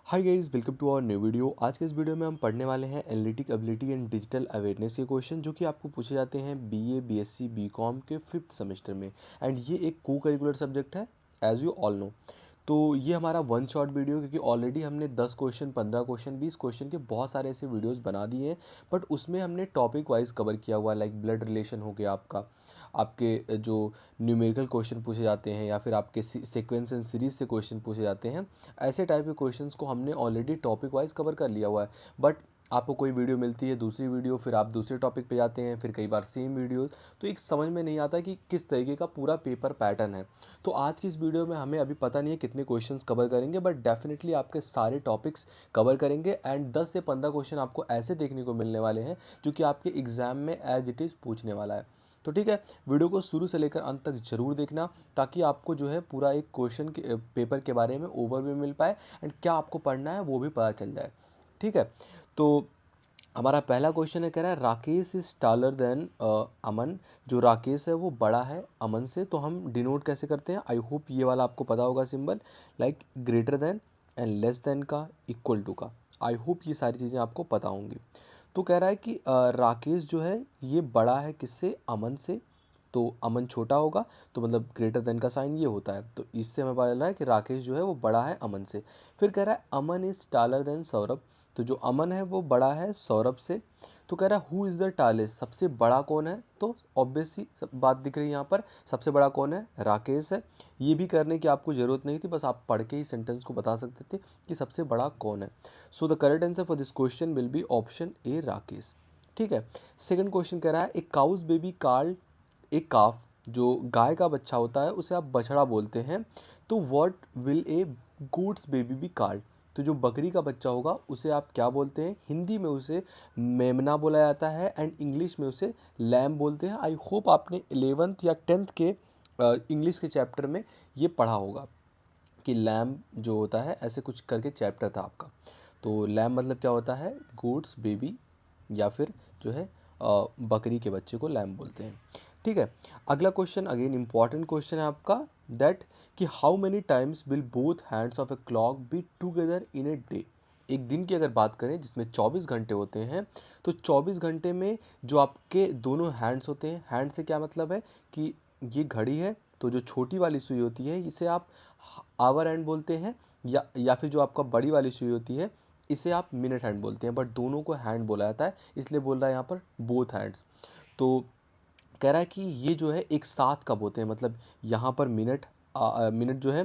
Hi guys, welcome to our new video. आज के इस वीडियो में हम पढ़ने वाले हैं analytic ability and digital awareness के क्वेश्चन जो कि आपको पूछे जाते हैं बीए, बीएससी, बीकॉम के 5th सेमेस्टर में। एंड ये एक को करिकुलर सब्जेक्ट है, एज यू ऑल नो। तो ये हमारा वन शॉट वीडियो, क्योंकि ऑलरेडी हमने 10 क्वेश्चन, 15 क्वेश्चन, 20 क्वेश्चन के बहुत सारे ऐसे वीडियोस बना दिए हैं। बट उसमें हमने टॉपिक वाइज कवर किया हुआ है, लाइक ब्लड रिलेशन हो गया आपका, आपके जो न्यूमेरिकल क्वेश्चन पूछे जाते हैं या फिर आपके सीक्वेंस एंड सीरीज से क्वेश्चन पूछे जाते हैं। ऐसे टाइप के क्वेश्चंस को हमने ऑलरेडी टॉपिक वाइज कवर कर लिया हुआ है। बट आपको कोई वीडियो मिलती है, दूसरी वीडियो, फिर आप दूसरे टॉपिक पे जाते हैं, फिर कई बार सेम वीडियो, तो एक समझ में नहीं आता कि किस तरीके का पूरा पेपर पैटर्न है। तो आज की इस वीडियो में हमें अभी पता नहीं है कितने क्वेश्चंस कवर करेंगे, बट डेफिनेटली आपके सारे टॉपिक्स कवर करेंगे। एंड 10 से 15 क्वेश्चन आपको ऐसे देखने को मिलने वाले हैं जो कि आपके एग्जाम में एज इट इज़ पूछने वाला है। तो ठीक है, वीडियो को शुरू से लेकर अंत तक जरूर देखना, ताकि आपको जो है पूरा एक क्वेश्चन के पेपर के बारे में ओवरव्यू मिल पाए एंड क्या आपको पढ़ना है वो भी पता चल जाए। ठीक है, तो हमारा पहला क्वेश्चन है, कह रहा है राकेश इज टालर देन अमन। जो राकेश है वो बड़ा है अमन से, तो हम डिनोट कैसे करते हैं? आई होप ये वाला आपको पता होगा symbol, like greater than and less than का, इक्वल टू का। आई होप ये सारी चीज़ें आपको पता होंगी। तो कह रहा है कि राकेश जो है ये बड़ा है किससे? अमन से। तो अमन छोटा होगा, तो मतलब ग्रेटर देन का साइन ये होता है। तो इससे हमें पता चल रहा है कि राकेश जो है वो बड़ा है अमन से। फिर कह रहा है अमन इज टालर देन सौरभ। तो जो अमन है वो बड़ा है सौरभ से। तो कह रहा है हु इज़ द टालेस्ट, सबसे बड़ा कौन है? तो ऑब्वियस सी बात दिख रही है यहाँ पर, सबसे बड़ा कौन है? राकेश है। ये भी करने की आपको ज़रूरत नहीं थी, बस आप पढ़ के ही सेंटेंस को बता सकते थे कि सबसे बड़ा कौन है। सो the correct answer for this question will be option ए, राकेश। ठीक है, सेकंड क्वेश्चन कह रहा है एक काउस बेबी कार्ल, एक काफ जो गाय का बच्चा होता है उसे आप बछड़ा बोलते हैं। तो what will a goat's baby be called? तो जो बकरी का बच्चा होगा उसे आप क्या बोलते हैं? हिंदी में उसे मेमना बोला जाता है एंड इंग्लिश में उसे लैम बोलते हैं। आई होप आपने 11th या 10th के इंग्लिश के चैप्टर में ये पढ़ा होगा कि लैम जो होता है, ऐसे कुछ करके चैप्टर था आपका। तो लैम मतलब क्या होता है? गोट्स बेबी, या फिर जो है बकरी के बच्चे को लैम बोलते हैं। ठीक है, अगला क्वेश्चन अगेन इंपॉर्टेंट क्वेश्चन है आपका, दैट कि how many times will both hands of a clock be together in a day? एक दिन की अगर बात करें जिसमें 24 घंटे होते हैं, तो 24 घंटे में जो आपके दोनों हैंड्स होते हैं, हैंड से क्या मतलब है कि ये घड़ी है, तो जो छोटी वाली सुई होती है इसे आप आवर हैंड बोलते हैं, या फिर जो आपका बड़ी वाली सुई होती है इसे आप मिनट हैंड बोलते हैं। बट दोनों को हैंड बोला जाता है, इसलिए बोल रहा है यहाँ पर बोथ हैंड्स। तो कह रहा है कि ये जो है एक साथ कब होते हैं, मतलब यहाँ पर मिनट मिनट जो है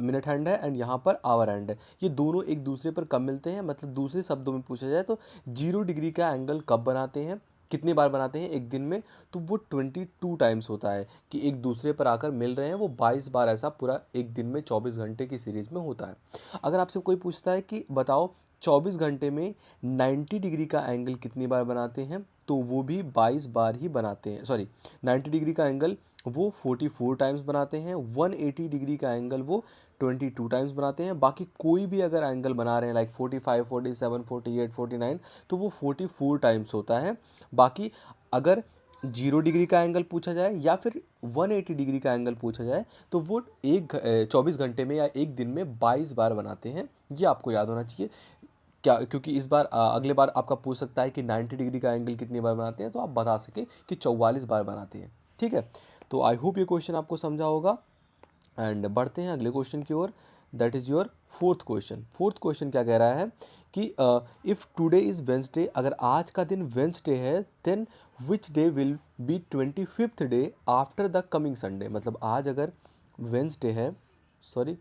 मिनट हैंड है एंड यहाँ पर आवर हैंड है, ये दोनों एक दूसरे पर कब मिलते हैं? मतलब दूसरे शब्दों में पूछा जाए तो 0 डिग्री का एंगल कब बनाते हैं, कितनी बार बनाते हैं एक दिन में? तो वो 22 टाइम्स होता है कि एक दूसरे पर आकर मिल रहे हैं, वो 22 बार ऐसा पूरा एक दिन में 24 घंटे की सीरीज में होता है। अगर आपसे कोई पूछता है कि बताओ 24 घंटे में 90 डिग्री का एंगल कितनी बार बनाते हैं, तो वो भी 22 बार ही बनाते हैं। सॉरी, 90 डिग्री का एंगल वो 44 टाइम्स बनाते हैं, 180 डिग्री का एंगल वो 22 टाइम्स बनाते हैं। बाकी कोई भी अगर एंगल बना रहे हैं लाइक 45, 47, 48, 49, तो वो 44 टाइम्स होता है। बाकी अगर 0 डिग्री का एंगल पूछा जाए या फिर 180 डिग्री का एंगल पूछा जाए, तो वो 24 घंटे में या एक दिन में 22 बार बनाते हैं। ये आपको याद होना चाहिए क्या, क्योंकि इस बार अगले बार आपका पूछ सकता है कि 90 डिग्री का एंगल कितनी बार बनाते हैं, तो आप बता सके कि 44 बार बनाते हैं। ठीक है, तो आई होप ये क्वेश्चन आपको समझा होगा। एंड बढ़ते हैं अगले क्वेश्चन की ओर, that is your fourth question. Fourth question क्या कह रहा है कि इफ़ टुडे इज़ वेंसडे, अगर आज का दिन वेंसडे है, then which day will be 25th day after the coming Sunday? मतलब आज अगर वेंसडे है, सॉरी,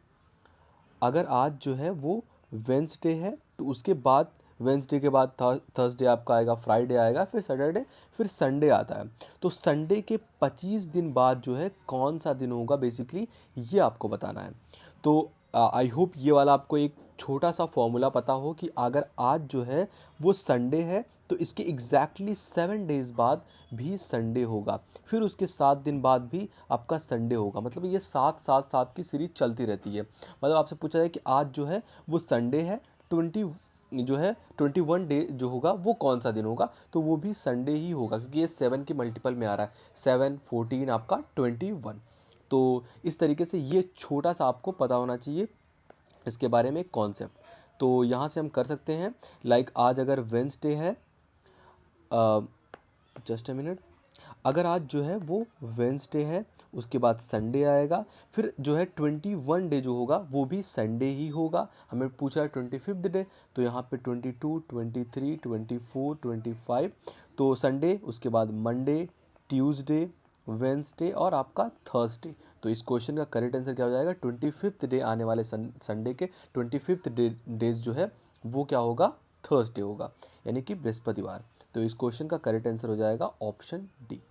अगर आज जो है वो वेंसडे है, तो उसके बाद वेंसडे के बाद थर्सडे आपका आएगा, फ्राइडे आएगा, फिर सैटरडे, फिर संडे आता है। तो संडे के 25 दिन बाद जो है कौन सा दिन होगा, बेसिकली ये आपको बताना है। तो आई होप ये वाला आपको एक छोटा सा फॉर्मूला पता हो कि अगर आज जो है वो संडे है, तो इसके एग्जैक्टली 7 डेज बाद भी संडे होगा, फिर उसके 7 दिन बाद भी आपका संडे होगा। मतलब ये 7 7 7 की सीरीज चलती रहती है। मतलब आपसे पूछा जाए कि आज जो है वो संडे है, 20 जो है 21 डे जो होगा वो कौन सा दिन होगा, तो वो भी संडे ही होगा, क्योंकि ये 7 के मल्टीपल में आ रहा है, 7 14 आपका 21। तो इस तरीके से ये छोटा सा आपको पता होना चाहिए इसके बारे में कॉन्सेप्ट। तो यहाँ से हम कर सकते हैं लाइक आज अगर वेंसडे है, जस्ट अ मिनट, अगर आज जो है वो वेंसडे है, उसके बाद संडे आएगा, फिर जो है 21 डे जो होगा वो भी संडे ही होगा। हमें पूछा है 25th डे, तो यहाँ पे 22, 23, 24, 25, तो संडे, उसके बाद मंडे, ट्यूसडे, वेंसडे और आपका थर्सडे। तो इस क्वेश्चन का करेक्ट आंसर क्या हो जाएगा, 25th डे आने वाले संडे के 25th डेज जो है वो क्या होगा, थर्सडे होगा, यानी कि बृहस्पतिवार। तो इस क्वेश्चन का करेक्ट आंसर हो जाएगा ऑप्शन डी।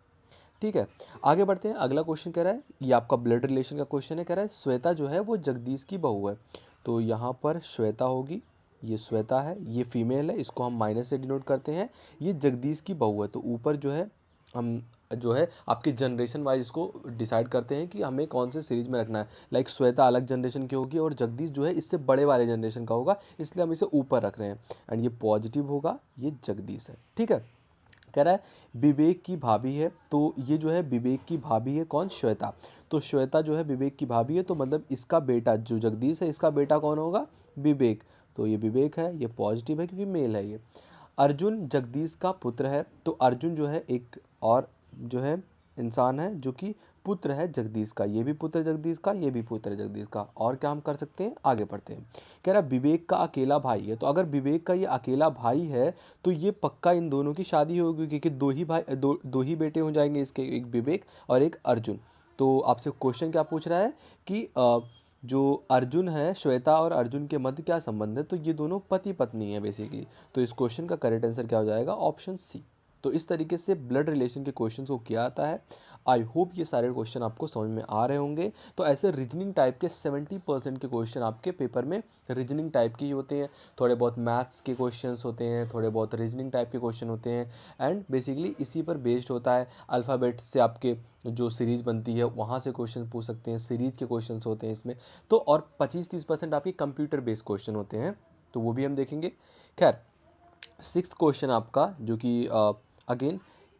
ठीक है, आगे बढ़ते हैं। अगला क्वेश्चन कह रहा है, ये आपका ब्लड रिलेशन का क्वेश्चन है, कह रहा है श्वेता जो है वो जगदीश की बहू है। तो यहाँ पर श्वेता होगी, ये श्वेता है, ये फीमेल है, इसको हम माइनस से डिनोट करते हैं। ये जगदीश की बहू है, तो ऊपर जो है हम जो है आपके जनरेशन वाइज इसको डिसाइड करते हैं कि हमें कौन से सीरीज में रखना है। लाइक श्वेता अलग जनरेशन की होगी और जगदीश जो है इससे बड़े वाले जनरेशन का होगा, इसलिए हम इसे ऊपर रख रहे हैं। एंड ये पॉजिटिव होगा, ये जगदीश है। ठीक है, कह रहा है विवेक की भाभी है, तो ये जो है विवेक की भाभी है कौन, श्वेता। तो श्वेता जो है विवेक की भाभी है, तो मतलब इसका बेटा जो जगदीश है, इसका बेटा कौन होगा, विवेक। तो ये विवेक है, ये पॉजिटिव है क्योंकि मेल है ये। अर्जुन जगदीश का पुत्र है, तो अर्जुन जो है एक और जो है इंसान है जो कि पुत्र है जगदीश का, ये भी पुत्र जगदीश का, ये भी पुत्र जगदीश का। और क्या हम कर सकते हैं, आगे बढ़ते हैं। कह रहा विवेक का अकेला भाई है, तो अगर विवेक का ये अकेला भाई है तो ये पक्का इन दोनों की शादी होगी, क्योंकि दो ही भाई, दो ही बेटे हो जाएंगे इसके, एक विवेक और एक अर्जुन। तो आपसे क्वेश्चन क्या पूछ रहा है कि जो अर्जुन है, श्वेता और अर्जुन के मध्य क्या संबंध है, तो ये दोनों पति पत्नी है बेसिकली। तो इस क्वेश्चन का करेक्ट आंसर क्या हो जाएगा, ऑप्शन सी। तो इस तरीके से ब्लड रिलेशन के क्वेश्चंस को किया जाता है। आई होप ये सारे क्वेश्चन आपको समझ में आ रहे होंगे। तो ऐसे रीजनिंग टाइप के 70% के क्वेश्चन आपके पेपर में रीजनिंग टाइप के ही होते हैं। थोड़े बहुत मैथ्स के क्वेश्चंस होते हैं, थोड़े बहुत रीजनिंग टाइप के क्वेश्चन होते हैं, एंड बेसिकली इसी पर बेस्ड होता है। अल्फ़ाबेट से आपके जो सीरीज़ बनती है वहाँ से क्वेश्चन पूछ सकते हैं, सीरीज़ के क्वेश्चन होते हैं इसमें। तो और 25-30% आपके कंप्यूटर बेस्ड क्वेश्चन होते हैं, तो वो भी हम देखेंगे। खैर, सिक्स्थ क्वेश्चन आपका जो कि अगेन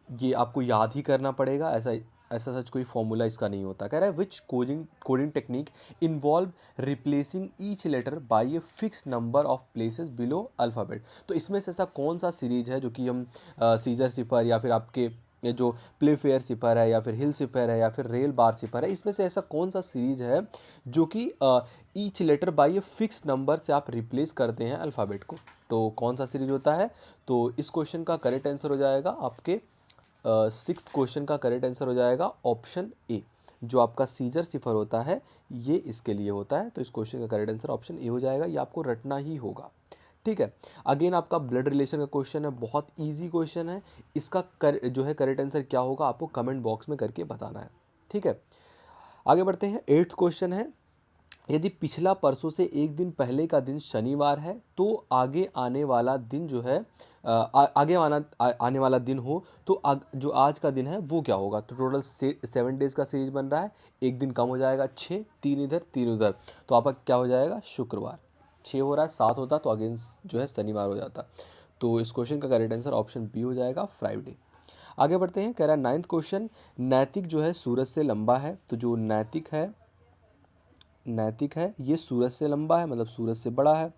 ये आपको याद ही करना पड़ेगा, ऐसा ऐसा सच कोई फॉर्मूला इसका नहीं होता। कह रहा है which coding technique involve replacing each letter by a fix number of places below alphabet. तो इसमें से ऐसा कौन सा सीरीज है जो कि हम सीजर सिफर या फिर आपके ये जो प्ले फेयर सिफर है या फिर हिल सिफर है या फिर रेल बार सिफर है, इसमें से ऐसा कौन सा सीरीज है जो कि each letter by a fix number से आप रिप्लेस करते हैं अल्फ़ाबेट को। तो कौन सा सीरीज होता है, तो इस क्वेश्चन का करेक्ट आंसर हो जाएगा आपके सिक्स्थ क्वेश्चन का करेक्ट आंसर हो जाएगा ऑप्शन ए। जो आपका सीजर सिफर होता है ये इसके लिए होता है, तो इस क्वेश्चन का करेक्ट आंसर ऑप्शन ए हो जाएगा, ये आपको रटना ही होगा। ठीक है, अगेन आपका ब्लड रिलेशन का क्वेश्चन है, बहुत इजी क्वेश्चन है। इसका जो है करेक्ट आंसर क्या होगा आपको कमेंट बॉक्स में करके बताना है। ठीक है, आगे बढ़ते हैं। 8th क्वेश्चन है, यदि पिछला परसों से एक दिन पहले का दिन शनिवार है तो आगे आने वाला दिन जो है आने वाला दिन हो तो जो आज का दिन है वो क्या होगा। तो टोटल 7 डेज का सीरीज बन रहा है, एक दिन कम हो जाएगा 6, 3 इधर 3 उधर, तो आपका क्या हो जाएगा शुक्रवार। 6 हो रहा है, 7 होता तो अगेन जो है शनिवार हो जाता। तो इस क्वेश्चन का करेक्ट आंसर ऑप्शन बी हो जाएगा फ्राइडे। आगे बढ़ते हैं। कह रहा है 9th क्वेश्चन, नैतिक जो है सूरज से लंबा है, तो जो नैतिक है ये सूरज से लंबा है, मतलब सूरज से बड़ा है,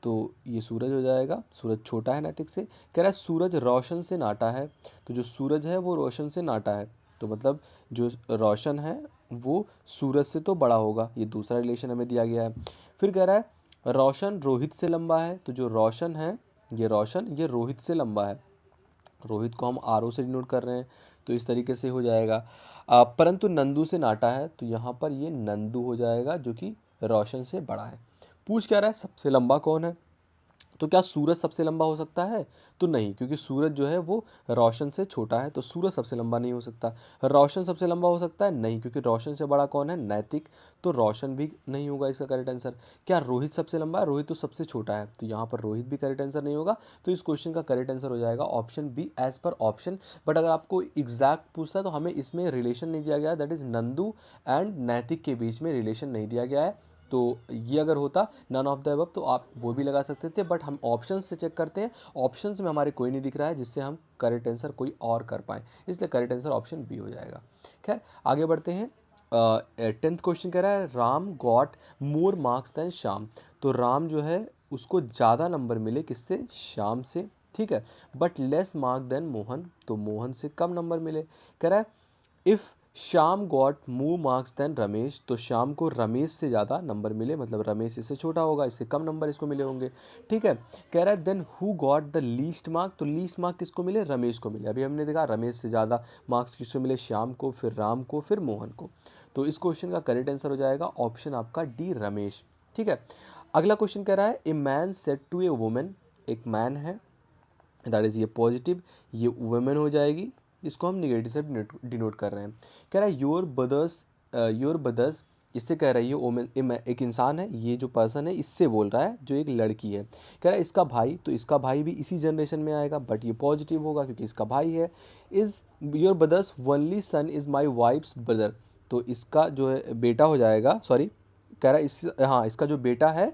तो ये सूरज हो जाएगा, सूरज छोटा है नैतिक से। कह रहा है सूरज रोशन से नाटा है, तो जो सूरज है वो रोशन से नाटा है, तो मतलब जो रोशन है वो सूरज से तो बड़ा होगा, ये दूसरा रिलेशन हमें दिया गया है। फिर कह रहा है रोशन रोहित से लंबा है, तो जो रोशन है ये रोशन ये रोहित से लंबा है, रोहित को हम आर ओ से डिनोट कर रहे हैं, तो इस तरीके से हो जाएगा। परंतु नंदू से नाटा है, तो यहाँ पर ये नंदू हो जाएगा जो कि रोशन से बड़ा है। पूछ क्या रहा है सबसे लंबा कौन है, तो क्या सूरज सबसे लंबा हो सकता है, तो नहीं, क्योंकि सूरज जो है वो रोशन से छोटा है, तो सूरज सबसे लंबा नहीं हो सकता। रोशन सबसे लंबा हो सकता है, नहीं, क्योंकि रोशन से बड़ा कौन है, नैतिक, तो रोशन भी नहीं होगा इसका करेक्ट आंसर। क्या रोहित सबसे लंबा है, रोहित तो सबसे छोटा है, तो यहाँ पर रोहित भी करेक्ट आंसर नहीं होगा। तो इस क्वेश्चन का करेक्ट आंसर हो जाएगा option B as per option. But अगर आपको एग्जैक्ट पूछता है तो हमें इसमें रिलेशन नहीं दिया गया, दैट इज नंदू एंड नैतिक के बीच में रिलेशन नहीं दिया गया है। तो ये अगर होता नन ऑफ द अबव तो आप वो भी लगा सकते थे, बट हम ऑप्शंस से चेक करते हैं, ऑप्शंस में हमारे कोई नहीं दिख रहा है जिससे हम करेक्ट आंसर कोई और कर पाएँ, इसलिए करेक्ट आंसर ऑप्शन बी हो जाएगा। खैर, आगे बढ़ते हैं। 10th क्वेश्चन कह रहा है Ram got more marks than Shyam, तो राम जो है उसको ज़्यादा नंबर मिले किससे, श्याम से, ठीक है, but less mark than Mohan, तो मोहन से कम नंबर मिले। कह रहा है if Shyam got more marks than Ramesh, तो श्याम को रमेश से ज़्यादा नंबर मिले, मतलब रमेश इससे छोटा होगा, इससे कम नंबर इसको मिले होंगे, ठीक है। कह रहा है then who got the least mark, तो लीस्ट मार्क किसको मिले, रमेश को मिले। अभी हमने देखा रमेश से ज़्यादा मार्क्स किसको मिले, श्याम को, फिर राम को, फिर मोहन को। तो इस क्वेश्चन का करेक्ट आंसर हो जाएगा ऑप्शन आपका डी, रमेश, ठीक है। अगला क्वेश्चन कह रहा है a man said to a woman, एक मैन है, दैट इज़ ये पॉजिटिव, ये वुमेन हो जाएगी, इसको हम निगेटिव से डिनोट कर रहे हैं। कह रहा है योर ब्रदर्स, इससे कह रही है ओमेन, एक इंसान है, ये जो पर्सन है इससे बोल रहा है जो एक लड़की है। कह रहा है इसका भाई, तो इसका भाई भी इसी जनरेशन में आएगा, बट ये पॉजिटिव होगा क्योंकि इसका भाई है। Is your brother's only son is my wife's brother, तो इसका जो है बेटा हो जाएगा, सॉरी, कह रहा है हाँ इसका जो बेटा है,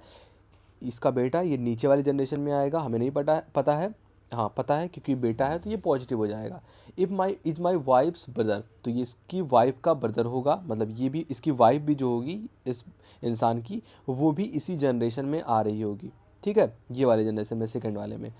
इसका बेटा ये नीचे वाली जनरेशन में आएगा, हमें नहीं पता है, हाँ पता है क्योंकि बेटा है तो ये पॉजिटिव हो जाएगा। इज़ माई वाइफ्स ब्रदर, तो ये इसकी वाइफ का ब्रदर होगा, मतलब ये भी इसकी वाइफ भी जो होगी इस इंसान की, वो भी इसी जनरेशन में आ रही होगी, ठीक है, ये वाले जनरेशन में, सेकंड वाले में।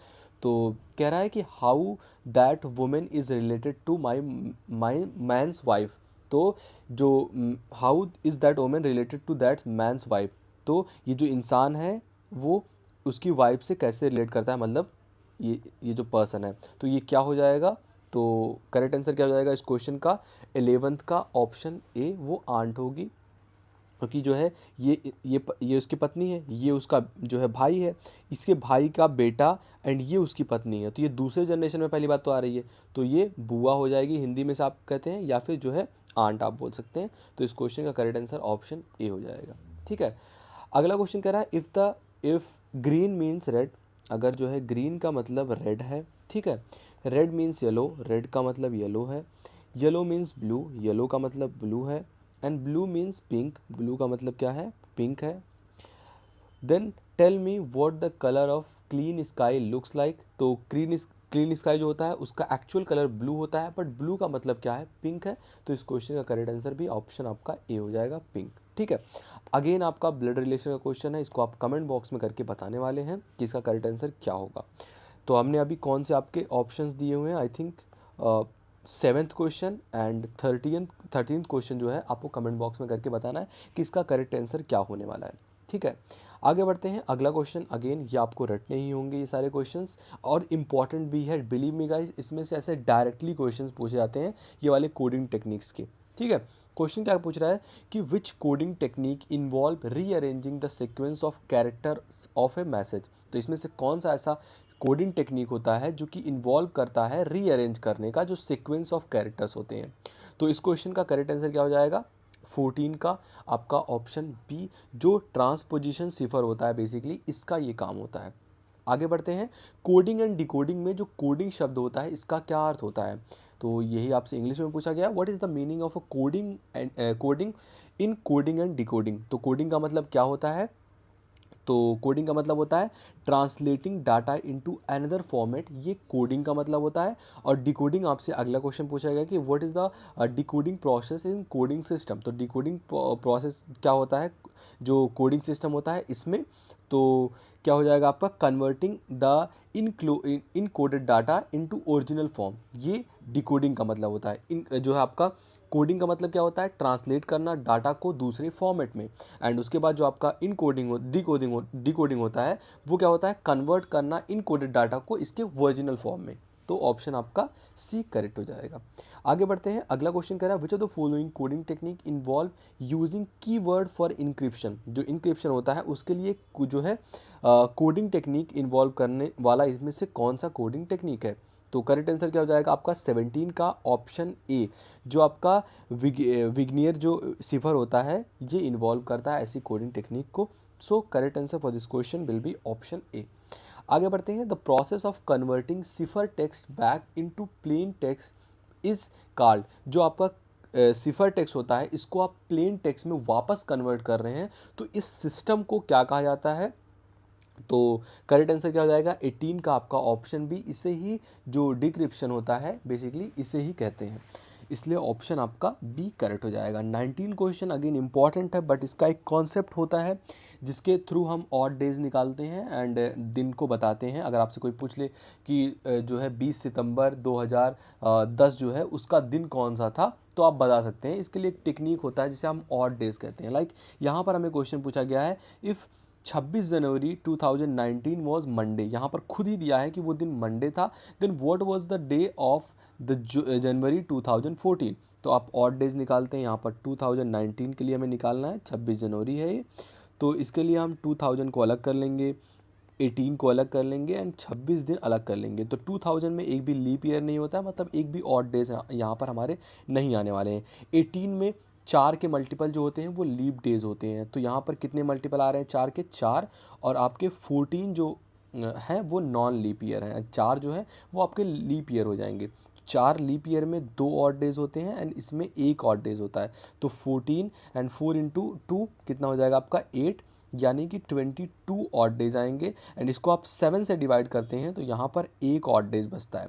तो कह रहा है कि how that woman is related to my man's wife, तो जो how is that woman related to that man's wife, तो ये जो इंसान है वो उसकी वाइफ से कैसे रिलेट करता है, मतलब ये जो पर्सन है, तो ये क्या हो जाएगा, तो करेक्ट आंसर क्या हो जाएगा इस क्वेश्चन का, 11th का ऑप्शन ए, वो आंट होगी, क्योंकि जो है ये उसकी पत्नी है, ये उसका जो है भाई है, इसके भाई का बेटा एंड ये उसकी पत्नी है, तो ये दूसरे जनरेशन में पहली बात तो आ रही है, तो ये बुआ हो जाएगी, हिंदी में से आप कहते हैं, या फिर जो है आंट आप बोल सकते हैं। तो इस क्वेश्चन का करेक्ट आंसर ऑप्शन ए हो जाएगा, ठीक है। अगला क्वेश्चन कह रहा है इफ़ ग्रीन मीन्स रेड, अगर जो है ग्रीन का मतलब रेड है, ठीक है, रेड मीन्स येलो, रेड का मतलब येलो है, येलो मीन्स ब्लू, येलो का मतलब ब्लू है, and blue means pink, blue का मतलब क्या है, पिंक है। Then tell me what the colour of clean sky looks like, तो क्लीन स्काई जो होता है उसका एक्चुअल कलर ब्लू होता है, बट ब्लू का मतलब क्या है, पिंक है। तो इस क्वेश्चन का करेक्ट आंसर भी ऑप्शन आपका ए हो जाएगा, पिंक, ठीक है। अगेन आपका ब्लड रिलेशन का क्वेश्चन है, इसको आप कमेंट बॉक्स में करके बताने वाले हैं कि इसका करेक्ट आंसर क्या होगा। तो हमने अभी कौन से आपके ऑप्शंस दिए हुए हैं, I think 7th question and 13th question जो है आपको कमेंट बॉक्स में करके बताना है कि इसका करेक्ट आंसर क्या होने वाला है, ठीक है। आगे बढ़ते हैं, अगला क्वेश्चन, अगेन ये आपको रटने ही होंगे ये सारे क्वेश्चंस, और इम्पॉर्टेंट भी है, बिलीव मी गाइस, इसमें से ऐसे डायरेक्टली क्वेश्चंस पूछे जाते हैं ये वाले कोडिंग टेक्निक्स के, ठीक है। क्वेश्चन क्या पूछ रहा है कि which coding technique involve rearranging the sequence of characters of a message, तो इसमें से कौन सा ऐसा कोडिंग टेक्निक होता है जो कि इन्वॉल्व करता है रीअरेंज करने का जो सीक्वेंस ऑफ कैरेक्टर्स होते हैं। तो इस क्वेश्चन का करेक्ट आंसर क्या हो जाएगा, 14 का आपका ऑप्शन बी, जो ट्रांसपोजिशन सिफर होता है, बेसिकली इसका ये काम होता है। आगे बढ़ते हैं, कोडिंग एंड डिकोडिंग में जो कोडिंग शब्द होता है इसका क्या अर्थ होता है, तो यही आपसे इंग्लिश में पूछा गया, what is the meaning of a coding in coding and decoding, तो कोडिंग का मतलब क्या होता है, तो कोडिंग का मतलब होता है translating data into another format, ये कोडिंग का मतलब होता है। और डिकोडिंग आपसे अगला क्वेश्चन पूछा गया कि what is the decoding process in coding system, तो डिकोडिंग प्रोसेस क्या होता है जो कोडिंग सिस्टम होता है इसमें, तो क्या हो जाएगा आपका converting the encoded data into original form, ये डिकोडिंग का मतलब होता है। इन जो है आपका कोडिंग का मतलब क्या होता है, ट्रांसलेट करना डाटा को दूसरे फॉर्मेट में, एंड उसके बाद जो आपका डिकोडिंग होता है वो क्या होता है, कन्वर्ट करना इनकोडेड डाटा को इसके ओरिजिनल फॉर्म में। तो ऑप्शन आपका सी करेक्ट हो जाएगा। आगे बढ़ते हैं, अगला क्वेश्चन कह रहा है which of the following coding technique involve using keyword for encryption, जो इंक्रिप्शन होता है उसके लिए जो है कोडिंग टेक्निक इन्वॉल्व करने वाला इसमें से कौन सा कोडिंग टेक्निक है। तो करेक्ट आंसर क्या हो जाएगा आपका 17 का ऑप्शन ए, जो आपका विग्नियर जो सिफर होता है ये इन्वॉल्व करता है ऐसी कोडिंग टेक्निक को। सो correct answer for this question will be option A. आगे बढ़ते हैं, the process of converting cipher text back into plain text is called, जो आपका सिफर टेक्स्ट होता है इसको आप प्लेन टेक्स्ट में वापस कन्वर्ट कर रहे हैं तो इस सिस्टम को क्या कहा जाता है। तो करेक्ट आंसर क्या हो जाएगा 18 का आपका ऑप्शन बी, इसे ही जो डिक्रिप्शन होता है बेसिकली इसे ही कहते हैं, इसलिए ऑप्शन आपका बी करेक्ट हो जाएगा। 19 क्वेश्चन अगेन इंपॉर्टेंट है बट इसका एक कॉन्सेप्ट होता है जिसके थ्रू हम ऑड डेज निकालते हैं एंड दिन को बताते हैं। अगर आपसे कोई पूछ ले कि जो है 20 सितंबर 2010 जो है उसका दिन कौन सा था, तो आप बता सकते हैं। इसके लिए एक टेक्निक होता है जिसे हम ऑड डेज कहते हैं। लाइक यहाँ पर हमें क्वेश्चन पूछा गया है, इफ़ 26 जनवरी 2019 वॉज मंडे, यहाँ पर खुद ही दिया है कि वो दिन मंडे था, then what was the day of the January 2014। तो आप ऑड डेज निकालते हैं। यहाँ पर 2019 के लिए हमें निकालना है, 26 जनवरी है ये, तो इसके लिए हम 2000 को अलग कर लेंगे, 18 को अलग कर लेंगे एंड 26 दिन अलग कर लेंगे। तो 2000 में एक भी लीप ईयर नहीं होता, मतलब एक भी ऑड डेज यहाँ पर हमारे नहीं आने वाले हैं। 18 में 4 के मल्टीपल जो होते हैं वो लीप डेज होते हैं। तो यहाँ पर कितने मल्टीपल आ रहे हैं 4 के? 4। और आपके 14 जो हैं वो नॉन लीप ईयर हैं, 4 जो है वो आपके लीप ईयर हो जाएंगे। 4 लीप ईयर में 2 ऑड डेज होते हैं एंड इसमें 1 ऑड डेज होता है। तो 14 एंड 4 इंटू 2 कितना हो जाएगा आपका? 8, यानी कि 22 ऑड डेज आएंगे। एंड इसको आप 7 से डिवाइड करते हैं तो यहाँ पर 1 ऑड डेज बचता है।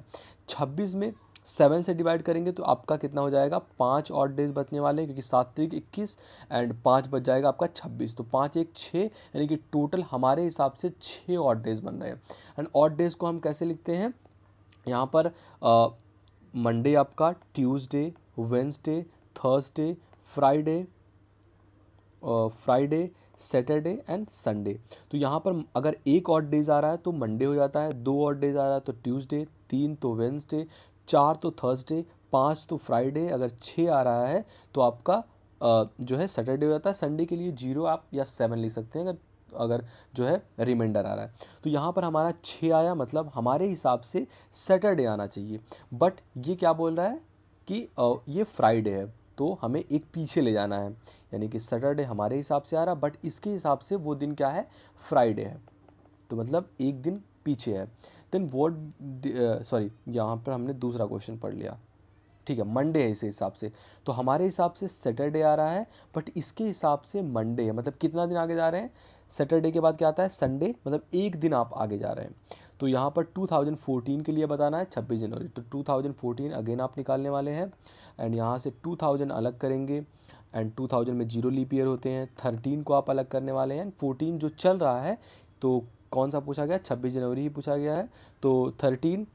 26 में 7 से डिवाइड करेंगे तो आपका कितना हो जाएगा? 5 ऑड डेज बचने वाले हैं, क्योंकि 7 त्रिक 21 एंड 5 बच जाएगा आपका 26। तो 5 1 6, यानी कि टोटल हमारे हिसाब से 6 ऑड डेज बन रहे हैं। एंड ऑड डेज को हम कैसे लिखते हैं? यहाँ पर मंडे आपका, Tuesday, Wednesday, Thursday, Friday, Saturday and Sunday. तो यहाँ पर अगर 1 ऑड डेज आ रहा है तो मंडे हो जाता है, 2 ऑड डेज आ रहा है तो ट्यूसडे, 3 तो वेंसडे, 4 तो थर्सडे, 5 तो फ्राइडे, अगर 6 आ रहा है तो आपका जो है सैटरडे हो जाता है। संडे के लिए 0 आप या 7 लिख सकते हैं अगर जो है रिमाइंडर आ रहा है। तो यहाँ पर हमारा 6 आया, मतलब हमारे हिसाब से सैटरडे आना चाहिए। बट ये क्या बोल रहा है कि ये फ्राइडे है, तो हमें एक पीछे ले जाना है, यानी कि सैटरडे हमारे हिसाब से आ रहा, बट इसके हिसाब से वो दिन क्या है? फ्राइडे है। तो मतलब एक दिन पीछे है। देन वॉट, सॉरी यहाँ पर हमने दूसरा क्वेश्चन पढ़ लिया, ठीक है, मंडे है इस हिसाब से। तो हमारे हिसाब से सैटरडे आ रहा है, बट इसके हिसाब से मंडे है। मतलब कितना दिन आगे जा रहे हैं? सैटरडे के बाद क्या आता है? संडे, मतलब एक दिन आप आगे जा रहे हैं। तो यहाँ पर 2014 के लिए बताना है 26 जनवरी, तो 2014 अगेन आप निकालने वाले हैं एंड यहाँ से 2000 अलग करेंगे एंड 2000 में 0 लीप ईयर होते हैं। 13 को आप अलग करने वाले हैं, 14 जो चल रहा है तो कौन सा पूछा गया? 26 जनवरी ही पूछा गया है। तो 13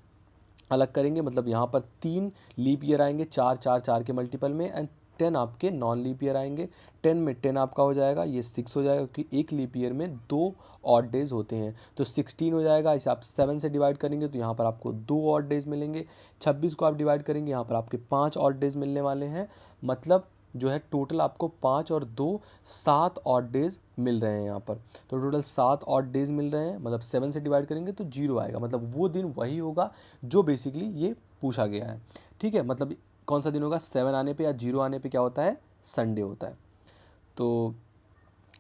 अलग करेंगे, मतलब यहाँ पर 3 लीप ईयर आएंगे, 4 4 4 के मल्टीपल में एंड 10 आपके नॉन लीप ईयर आएंगे। 10 में 10 आपका हो जाएगा, ये 6 हो जाएगा, क्योंकि एक लीप ईयर में 2 ऑड डेज होते हैं। तो 16 हो जाएगा। इसे आप 7 से डिवाइड करेंगे तो यहाँ पर आपको 2 ऑड डेज मिलेंगे। 26 को आप डिवाइड करेंगे, यहाँ पर आपके 5 ऑड डेज मिलने वाले हैं। मतलब जो है टोटल आपको 5 और 2 7 ऑड डेज मिल रहे हैं यहाँ पर। तो टोटल 7 ऑड डेज मिल रहे हैं, मतलब 7 से डिवाइड करेंगे तो 0 आएगा। मतलब वो दिन वही होगा जो बेसिकली ये पूछा गया है, ठीक है। मतलब कौन सा दिन होगा? 7 आने पे या 0 आने पे क्या होता है? संडे होता है। तो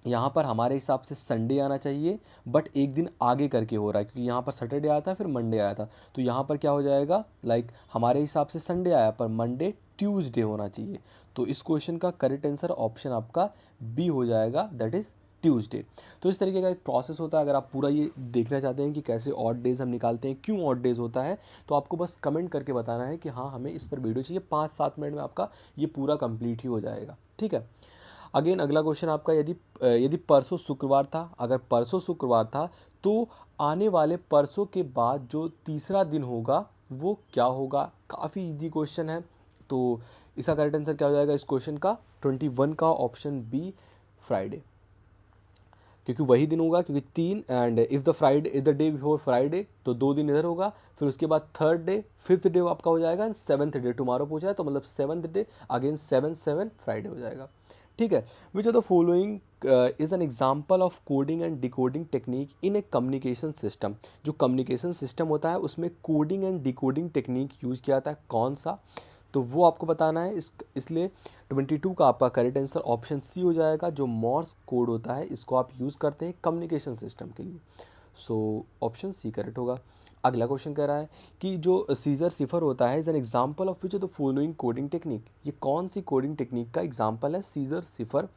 यहाँ पर हमारे हिसाब से संडे आना चाहिए, बट एक दिन आगे करके हो रहा है, क्योंकि यहाँ पर सैटरडे आया था फिर मंडे आया था। तो यहाँ पर क्या हो जाएगा? लाइक हमारे हिसाब से संडे आया पर मंडे ट्यूसडे होना चाहिए। तो इस क्वेश्चन का करेक्ट आंसर ऑप्शन आपका बी हो जाएगा, दैट इज़ ट्यूसडे। तो इस तरीके का एक प्रोसेस होता है। अगर आप पूरा ये देखना चाहते हैं कि कैसे ऑड डेज हम निकालते हैं, क्यों ऑड डेज होता है, तो आपको बस कमेंट करके बताना है कि हाँ हमें इस पर वीडियो चाहिए। 5-7 मिनट में आपका ये पूरा कंप्लीट ही हो जाएगा, ठीक है। अगेन अगला क्वेश्चन आपका, यदि परसों शुक्रवार था, अगर परसों शुक्रवार था तो आने वाले परसों के बाद जो तीसरा दिन होगा वो क्या होगा? काफ़ी इजी क्वेश्चन है। तो इसका करेक्ट आंसर क्या हो जाएगा इस क्वेश्चन का? 21 का ऑप्शन बी, फ्राइडे, क्योंकि वही दिन होगा, क्योंकि 3 and if the Friday is the day before Friday, तो 2 दिन इधर होगा, फिर उसके बाद थर्ड डे, फिफ्थ डे आपका हो जाएगा एंड सेवन्थ डे टुमारो पूछा है, तो मतलब सेवन्थ डे अगेन 7 फ्राइडे हो जाएगा, ठीक है। Which of the following is an example of coding and decoding technique in A communication system? जो कम्युनिकेशन सिस्टम होता है उसमें coding and decoding technique use किया जाता है, कौन सा? तो वो आपको बताना है। इसलिए 22 का आपका करेक्ट आंसर ऑप्शन सी हो जाएगा। जो मॉर्स कोड होता है इसको आप यूज़ करते हैं कम्युनिकेशन सिस्टम के लिए, सो ऑप्शन सी करेक्ट होगा। अगला क्वेश्चन कह रहा है कि जो सीजर सिफर होता है is an example of which of the following coding technique? ये कौन सी कोडिंग टेक्निक का एग्जाम्पल है सीजर सिफर?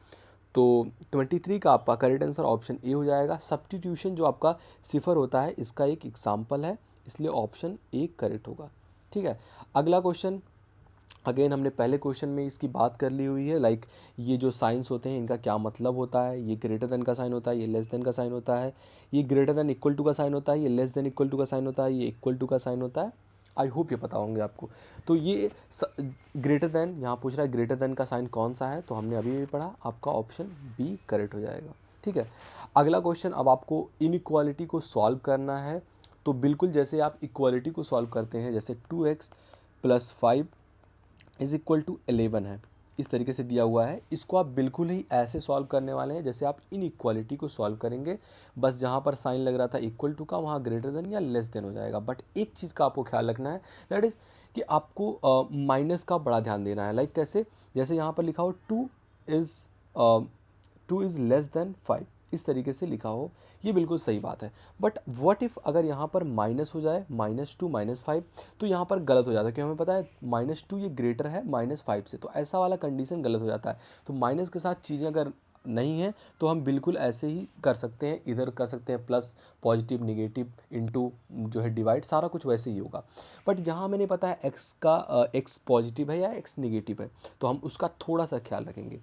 तो 23 का आपका करेक्ट आंसर ऑप्शन ए हो जाएगा। सब्स्टिट्यूशन जो आपका सिफर होता है इसका एक एग्जाम्पल है, इसलिए ऑप्शन ए करेक्ट होगा, ठीक है। अगला क्वेश्चन अगेन हमने पहले क्वेश्चन में इसकी बात कर ली हुई है, लाइक ये जो साइंस होते हैं इनका क्या मतलब होता है, ये ग्रेटर देन का साइन होता है, ये लेस देन का साइन होता है, ये ग्रेटर देन इक्वल टू का साइन होता है, ये लेस देन इक्वल टू का साइन होता है, ये इक्वल टू का साइन होता है। आई होप ये पता होंगे आपको। तो ये ग्रेटर देन, यहाँ पूछ रहा है ग्रेटर देन का साइन कौन सा है, तो हमने अभी भी पढ़ा, आपका ऑप्शन बी करेक्ट हो जाएगा। ठीक है, अगला क्वेश्चन, अब आपको इनइक्वालिटी को सॉल्व करना है। तो बिल्कुल जैसे आप इक्वालिटी को सॉल्व करते हैं, जैसे 2x + 5 इज इक्वल टू 11 है, इस तरीके से दिया हुआ है, इसको आप बिल्कुल ही ऐसे सॉल्व करने वाले हैं जैसे आप इनइक्वालिटी को सॉल्व करेंगे। बस जहाँ पर साइन लग रहा था इक्वल टू का, वहाँ ग्रेटर देन या लेस देन हो जाएगा। बट एक चीज़ का आपको ख्याल रखना है, दैट इज़ कि आपको माइनस का बड़ा ध्यान देना है। लाइक कैसे, जैसे यहाँ पर लिखा हो 2 इज़ लेस देन 5, इस तरीके से लिखा हो, ये बिल्कुल सही बात है। बट व्हाट इफ़ अगर यहाँ पर माइनस हो जाए, -2 -5, तो यहाँ पर गलत हो जाता है, क्योंकि हमें पता है -2 ये ग्रेटर है -5 से, तो ऐसा वाला कंडीशन गलत हो जाता है। तो माइनस के साथ चीज़ें अगर नहीं है तो हम बिल्कुल ऐसे ही कर सकते हैं, इधर कर सकते हैं प्लस, पॉजिटिव, निगेटिव, इनटू जो है डिवाइड, सारा कुछ वैसे ही होगा। बट यहाँ हमें नहीं पता है एक्स पॉजिटिव है या एक्स निगेटिव है, तो हम उसका थोड़ा सा ख्याल रखेंगे।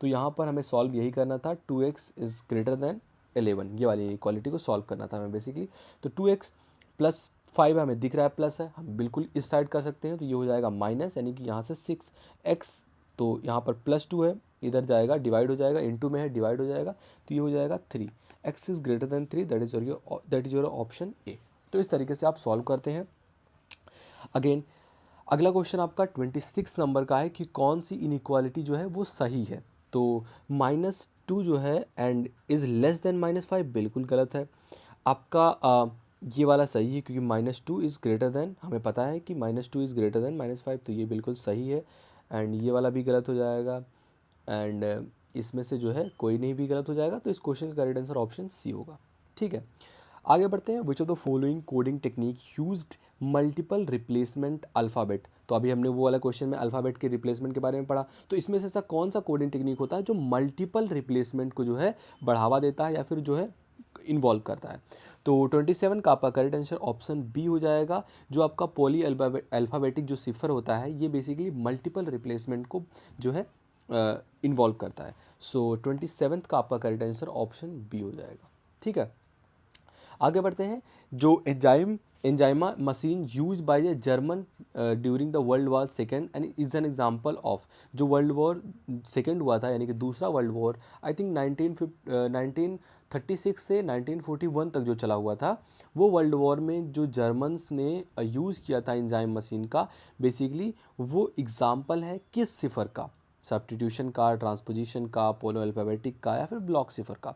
तो यहाँ पर हमें सॉल्व यही करना था, 2x इज़ ग्रेटर देन 11, ये वाली इक्वालिटी को सॉल्व करना था हमें बेसिकली। तो 2x + 5 हमें दिख रहा है प्लस है, हम बिल्कुल इस साइड कर सकते हैं, तो ये हो जाएगा माइनस, यानी कि यहाँ से 6x, तो यहाँ पर +2 है, इधर जाएगा डिवाइड हो जाएगा, इनटू में है डिवाइड हो जाएगा, तो ये हो जाएगा 3, x is greater then 3, that is your option ए। तो इस तरीके से आप सॉल्व करते हैं। अगेन अगला क्वेश्चन आपका 26 नंबर का है कि कौन सी इनइक्वालिटी जो है वो सही है। तो -2 जो है एंड इज़ लेस देन -5 बिल्कुल गलत है। आपका ये वाला सही है, क्योंकि -2 इज़ ग्रेटर देन, हमें पता है कि -2 इज़ ग्रेटर देन -5, तो ये बिल्कुल सही है। एंड ये वाला भी गलत हो जाएगा, एंड इसमें से जो है कोई नहीं भी गलत हो जाएगा, तो इस क्वेश्चन का करेक्ट आंसर ऑप्शन सी होगा। ठीक है, आगे बढ़ते हैं। विच of the following coding technique used multiple replacement alphabet. तो अभी हमने वो वाला क्वेश्चन में अल्फ़ाबेट के रिप्लेसमेंट के बारे में पढ़ा, तो इसमें से ऐसा कौन सा कोडिंग टेक्निक होता है जो मल्टीपल रिप्लेसमेंट को जो है बढ़ावा देता है या फिर जो है इन्वॉल्व करता है। तो 27 का आपका करेक्ट आंसर ऑप्शन बी हो जाएगा। जो आपका पॉली अल्फ़ाबेटिक जो सिफर होता है, ये बेसिकली मल्टीपल रिप्लेसमेंट को जो है इन्वॉल्व करता है। सो 27 का आपका करेक्ट आंसर ऑप्शन बी हो जाएगा। ठीक है, आगे बढ़ते हैं। जो Enigma machine use by a German during the world war second and is an example of, जो वर्ल्ड वॉर सेकेंड हुआ था, यानी कि दूसरा वर्ल्ड वॉर, आई थिंक 1936 से 1941 तक जो चला हुआ था, वो वर्ल्ड वॉर में जो जर्मन्स ने यूज़ किया था एंजाइम मशीन का, बेसिकली वो एग्जाम्पल है किस सिफर का, सब्स्टिट्यूशन का, ट्रांसपोजिशन का, पोलो अल्फ़ाबेटिक का, या फिर ब्लॉक सिफर का।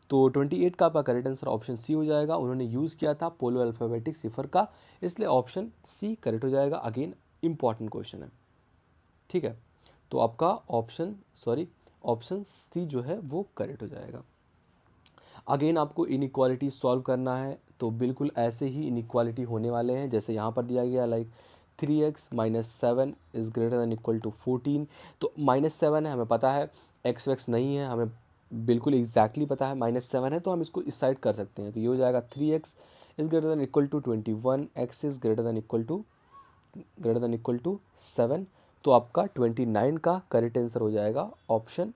तो 28 का आपका करेक्ट आंसर ऑप्शन सी हो जाएगा। उन्होंने यूज़ किया था पोलो अल्फ़ाबेटिक सिफर का, इसलिए ऑप्शन सी करेक्ट हो जाएगा। अगेन इंपॉर्टेंट क्वेश्चन है। ठीक है, तो आपका ऑप्शन सी जो है वो करेक्ट हो जाएगा। अगेन आपको इनइक्वालिटी सॉल्व करना है, तो बिल्कुल ऐसे ही इनइक्वालिटी होने वाले हैं जैसे यहाँ पर दिया गया, like 3x - 7 is greater than equal to 14। तो -7 है, हमें पता है, एक्स वैक्स नहीं है, हमें बिल्कुल एग्जैक्टली पता है -7 है, तो हम इसको इस साइड कर सकते हैं। तो ये हो जाएगा 3x is greater than equal to 21, x is greater than equal to 7। तो आपका 29 का करेक्ट आंसर हो जाएगा ऑप्शन,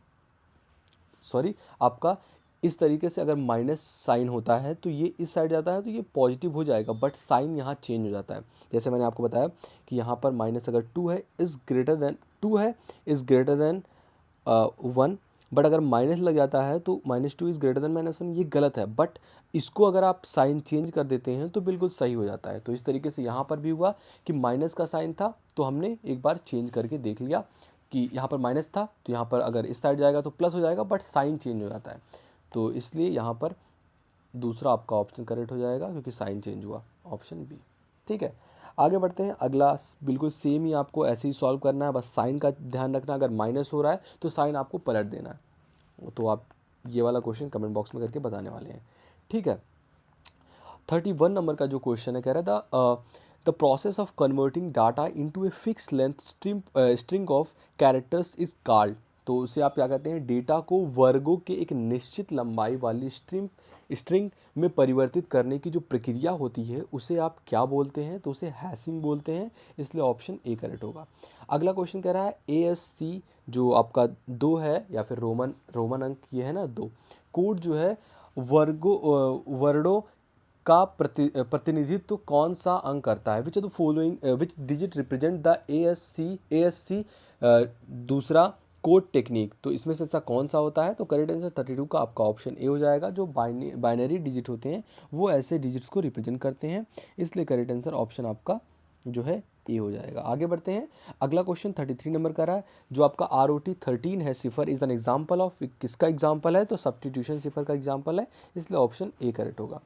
आपका इस तरीके से अगर माइनस साइन होता है तो ये इस साइड जाता है, तो ये पॉजिटिव हो जाएगा, बट साइन यहाँ चेंज हो जाता है। जैसे मैंने आपको बताया कि यहाँ पर माइनस अगर 2 है इज़ ग्रेटर देन 1, बट अगर माइनस लग जाता है तो -2 इज़ ग्रेटर देन -1, ये गलत है। बट इसको अगर आप साइन चेंज कर देते हैं तो बिल्कुल सही हो जाता है। तो इस तरीके से यहाँ पर भी हुआ कि माइनस का साइन था, तो हमने एक बार चेंज करके देख लिया कि यहाँ पर माइनस था, तो यहाँ पर अगर इस साइड जाएगा तो प्लस हो जाएगा, बट साइन चेंज हो जाता है। तो इसलिए यहाँ पर दूसरा आपका ऑप्शन करेक्ट हो जाएगा, क्योंकि साइन चेंज हुआ, ऑप्शन बी। ठीक है, आगे बढ़ते हैं। अगला बिल्कुल सेम ही आपको ऐसे ही सॉल्व करना है, बस साइन का ध्यान रखना, अगर माइनस हो रहा है तो साइन आपको पलट देना है। तो आप ये वाला क्वेश्चन कमेंट बॉक्स में करके बताने वाले हैं। ठीक है, 31 नंबर का जो क्वेश्चन है, कह रहा था the process of converting data into a fix length string of characters is called. तो उसे आप क्या कहते हैं, डेटा को वर्गों के एक निश्चित लंबाई वाली स्ट्रिंग में परिवर्तित करने की जो प्रक्रिया होती है उसे आप क्या बोलते हैं, तो उसे हैशिंग बोलते हैं, इसलिए ऑप्शन ए करेक्ट होगा। अगला क्वेश्चन कह रहा है ASC जो आपका 2 है या फिर रोमन अंक ये है ना 2, कोड जो है वर्डों का प्रतिनिधित्व कौन सा अंक करता है, which of the following which digit represent the ASC दूसरा कोड टेक्निक, तो इसमें से ऐसा कौन सा होता है, तो करेक्ट आंसर 32 का आपका ऑप्शन ए हो जाएगा। जो बाइनरी डिजिट होते हैं वो ऐसे डिजिट्स को रिप्रेजेंट करते हैं, इसलिए करेक्ट आंसर ऑप्शन आपका जो है ए हो जाएगा। आगे बढ़ते हैं, अगला क्वेश्चन 33 नंबर का रहा है, जो आपका ROT 13 है, सिफर इज एन एग्जाम्पल ऑफ, किसका एग्जाम्पल है, तो सब्स्टिट्यूशन सिफर का एग्जाम्पल है, इसलिए ऑप्शन ए करेक्ट होगा।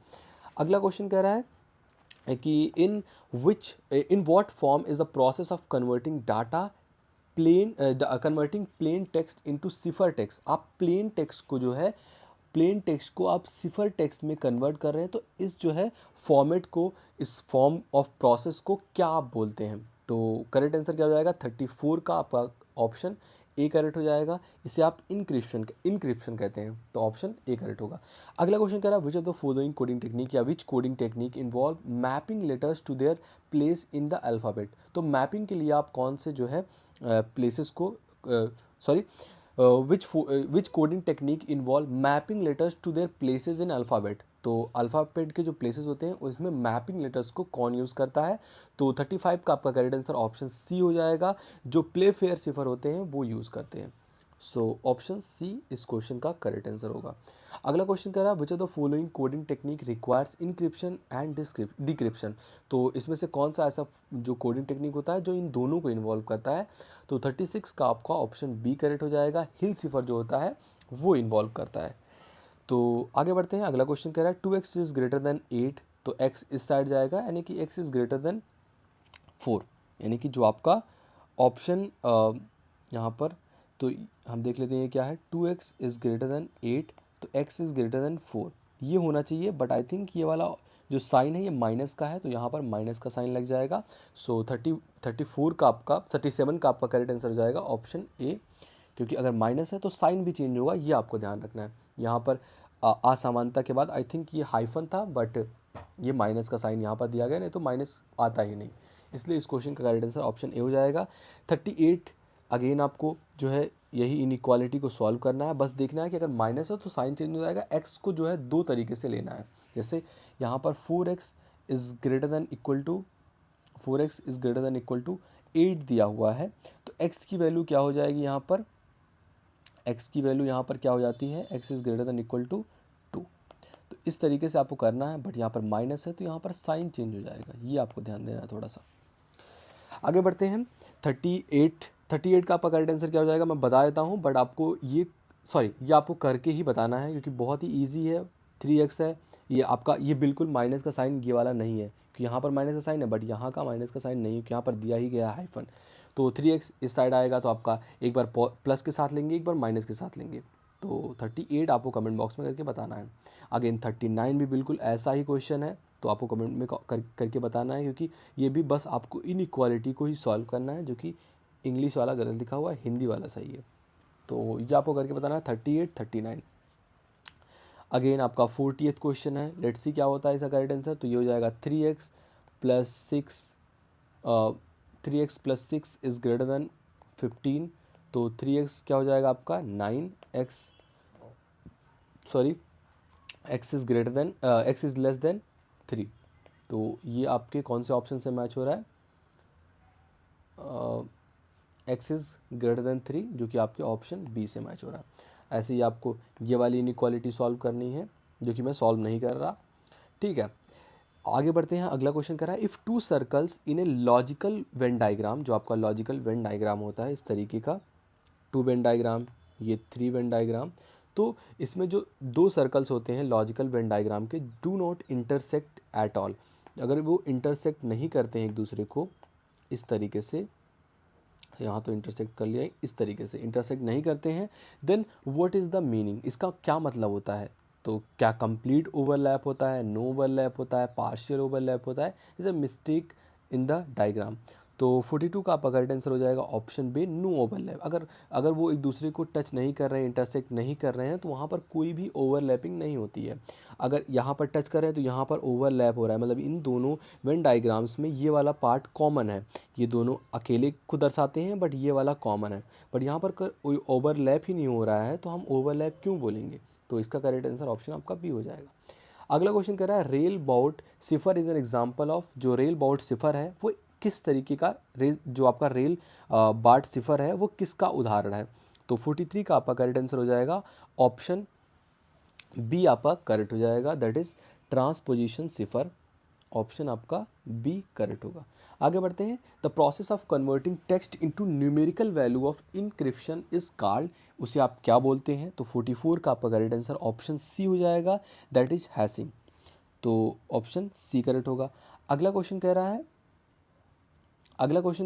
अगला क्वेश्चन कह रहा है कि in what form is the process of converting data converting plain text into cipher text. आप प्लेन टेक्स्ट को जो है प्लेन टेक्स्ट को आप सिफर टेक्स्ट में कन्वर्ट कर रहे हैं, तो इस जो है फॉर्मेट को, इस फॉर्म ऑफ प्रोसेस को क्या आप बोलते हैं, तो करेक्ट आंसर क्या हो जाएगा 34 का आपका ऑप्शन ए करेक्ट हो जाएगा। इसे आप इनक्रिप्शन कहते हैं, तो ऑप्शन ए करेक्ट होगा। अगला क्वेश्चन कह रहा है which of the following coding technique या which coding technique involve mapping letters to their place in the alphabet. तो मैपिंग के लिए आप कौन से जो है प्लेसेस को which coding technique involve mapping letters to their places in alphabet. तो अल्फ़ाबेट के जो प्लेसेस होते हैं उसमें मैपिंग लेटर्स को कौन यूज़ करता है, तो 35 का आपका करेक्ट आंसर ऑप्शन सी हो जाएगा। जो प्ले फेयर सिफर होते हैं वो यूज़ करते हैं, सो ऑप्शन सी इस क्वेश्चन का करेक्ट आंसर होगा। अगला क्वेश्चन कह रहा है which of the following coding technique requires encryption and decryption. तो इसमें से कौन सा ऐसा जो कोडिंग टेक्निक होता है जो इन दोनों को इन्वॉल्व करता है, तो 36 का आपका ऑप्शन बी करेक्ट हो जाएगा। हिल सिफर जो होता है वो इन्वॉल्व करता है। तो आगे बढ़ते हैं, अगला क्वेश्चन कह रहा है 2x इज ग्रेटर देन 8, तो x इस साइड जाएगा, यानी कि x इज ग्रेटर देन 4, यानी कि जो आपका ऑप्शन यहाँ पर, तो हम देख लेते हैं क्या है, 2x इज़ ग्रेटर देन 8, तो x इज़ ग्रेटर देन 4 ये होना चाहिए, बट आई थिंक ये वाला जो साइन है ये माइनस का है, तो यहाँ पर माइनस का साइन लग जाएगा। सो 34 का आपका 37 का आपका करेक्ट आंसर हो जाएगा ऑप्शन ए, क्योंकि अगर माइनस है तो साइन भी चेंज होगा, ये आपको ध्यान रखना है। यहाँ पर असमानता के बाद आई थिंक ये हाइफन था, बट ये माइनस का साइन यहाँ पर दिया गया, नहीं तो माइनस आता ही नहीं, इसलिए इस क्वेश्चन का करेक्ट आंसर ऑप्शन ए हो जाएगा। 38 अगेन आपको जो है यही इनइक्वालिटी को सॉल्व करना है, बस देखना है कि अगर माइनस है तो साइन चेंज हो जाएगा। एक्स को जो है दो तरीके से लेना है, जैसे यहाँ पर 4x is greater than equal to 8 दिया हुआ है, तो x की वैल्यू क्या हो जाएगी, यहाँ पर x की वैल्यू यहाँ पर क्या हो जाती है, x is greater than equal to 2। तो इस तरीके से आपको करना है, बट यहाँ पर माइनस है तो यहाँ पर साइन चेंज हो जाएगा, ये आपको ध्यान देना है थोड़ा सा। आगे बढ़ते हैं, 38 का आपका करेक्ट आंसर क्या हो जाएगा मैं बता देता हूँ, बट आपको ये आपको करके ही बताना है, क्योंकि बहुत ही ईजी है। 3x है, ये आपका, ये बिल्कुल माइनस का साइन ये वाला नहीं है, क्योंकि यहाँ पर माइनस का साइन है, बट यहाँ का माइनस का साइन नहीं है, यहाँ पर दिया ही गया है हाइफन। तो 3x इस साइड आएगा, तो आपका एक बार प्लस के साथ लेंगे, एक बार माइनस के साथ लेंगे, तो 38 आपको कमेंट बॉक्स में करके बताना है। अगेन 39 भी बिल्कुल ऐसा ही क्वेश्चन है, तो आपको कमेंट में करके बताना है, क्योंकि ये भी बस आपको इनइक्वालिटी को ही सॉल्व करना है, जो कि इंग्लिश वाला गलत लिखा हुआ है, हिंदी वाला सही है, तो ये आपको करके बताना है 38, 39। अगेन आपका 40th क्वेश्चन है, लेट्स सी क्या होता है इसका करेक्ट आंसर, तो ये हो जाएगा 3x plus 6 is greater then 15, तो 3x क्या हो जाएगा आपका 9x, x is greater then x is less than 3, तो ये आपके कौन से ऑप्शन से मैच हो रहा है, x इज़ ग्रेटर देन 3, जो कि आपके ऑप्शन बी से मैच हो रहा है। ऐसे ही आपको ये वाली इनइक्वालिटी सॉल्व करनी है, जो कि मैं सॉल्व नहीं कर रहा, ठीक है। आगे बढ़ते हैं, अगला क्वेश्चन कर रहा है if 2 circles in a logical Venn diagram, जो आपका लॉजिकल वेन डायग्राम होता है इस तरीके का, 2 वेन डायग्राम, ये 3 वेन डायग्राम, तो इसमें जो 2 सर्कल्स होते हैं लॉजिकल वेन डायग्राम के, do not intersect at all, अगर वो इंटरसेक्ट नहीं करते हैं एक दूसरे को इस तरीके से, यहाँ तो इंटरसेक्ट कर लिया है, इस तरीके से इंटरसेक्ट नहीं करते हैं, then what is the meaning, इसका क्या मतलब होता है, तो क्या कंप्लीट ओवरलैप होता है, नो ओवरलैप होता है, पार्शियल ओवरलैप होता है, is a mistake in the diagram. तो 42 का आपका करेक्ट आंसर हो जाएगा ऑप्शन बी, नो ओवरलैप। अगर वो एक दूसरे को टच नहीं कर रहे हैं, इंटरसेक्ट नहीं कर रहे हैं, तो वहाँ पर कोई भी ओवरलैपिंग नहीं होती है। अगर यहाँ पर टच कर रहे हैं तो यहाँ पर ओवरलैप हो रहा है, मतलब इन दोनों वेन डायग्राम्स में ये वाला पार्ट कॉमन है। ये दोनों अकेले को दर्शाते हैं बट ये वाला कॉमन है, बट यहाँ पर कोई ओवरलैप ही नहीं हो रहा है, तो हम ओवरलैप क्यों बोलेंगे? तो इसका करेक्ट आंसर ऑप्शन आपका बी हो जाएगा। अगला क्वेश्चन कह रहा है rail bout cipher is an example of. जो रेल बाउट सिफर है वो किस तरीके का जो आपका रेल बाट सिफर है वो किसका उदाहरण है? तो 43 का आपका करेक्ट आंसर हो जाएगा ऑप्शन बी आपका करेक्ट हो जाएगा, that is transposition cipher. Option आपका बी करेक्ट होगा। आगे बढ़ते हैं। The process of converting text into numerical value of encryption is called. उसे आप क्या बोलते हैं? तो 44 का आपका करेक्ट आंसर ऑप्शन सी हो जाएगा, दैट इज हैशिंग। तो ऑप्शन सी करेक्ट होगा। अगला क्वेश्चन कह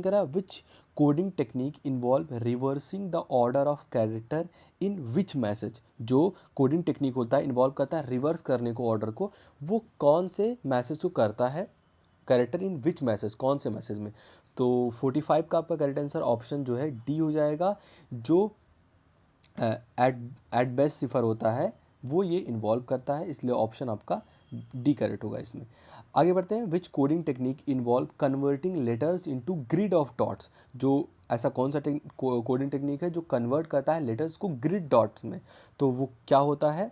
रहा है which coding technique involve reversing the order of character in which message. जो कोडिंग टेक्निक होता है इन्वॉल्व करता है रिवर्स करने को ऑर्डर को, वो कौन से मैसेज को करता है? कैरेक्टर इन विच मैसेज, कौन से मैसेज में? तो 45 का आपका करेक्ट आंसर ऑप्शन जो है डी हो जाएगा। जो एट बेस्ट सिफर होता है वो ये इन्वॉल्व करता है, इसलिए ऑप्शन आपका डी करेक्ट होगा इसमें। आगे बढ़ते हैं। Which coding technique involve converting letters into grid of dots. जो ऐसा कौन सा कोडिंग टेक्निक है जो कन्वर्ट करता है लेटर्स को ग्रिड डॉट्स में? तो वो क्या होता है?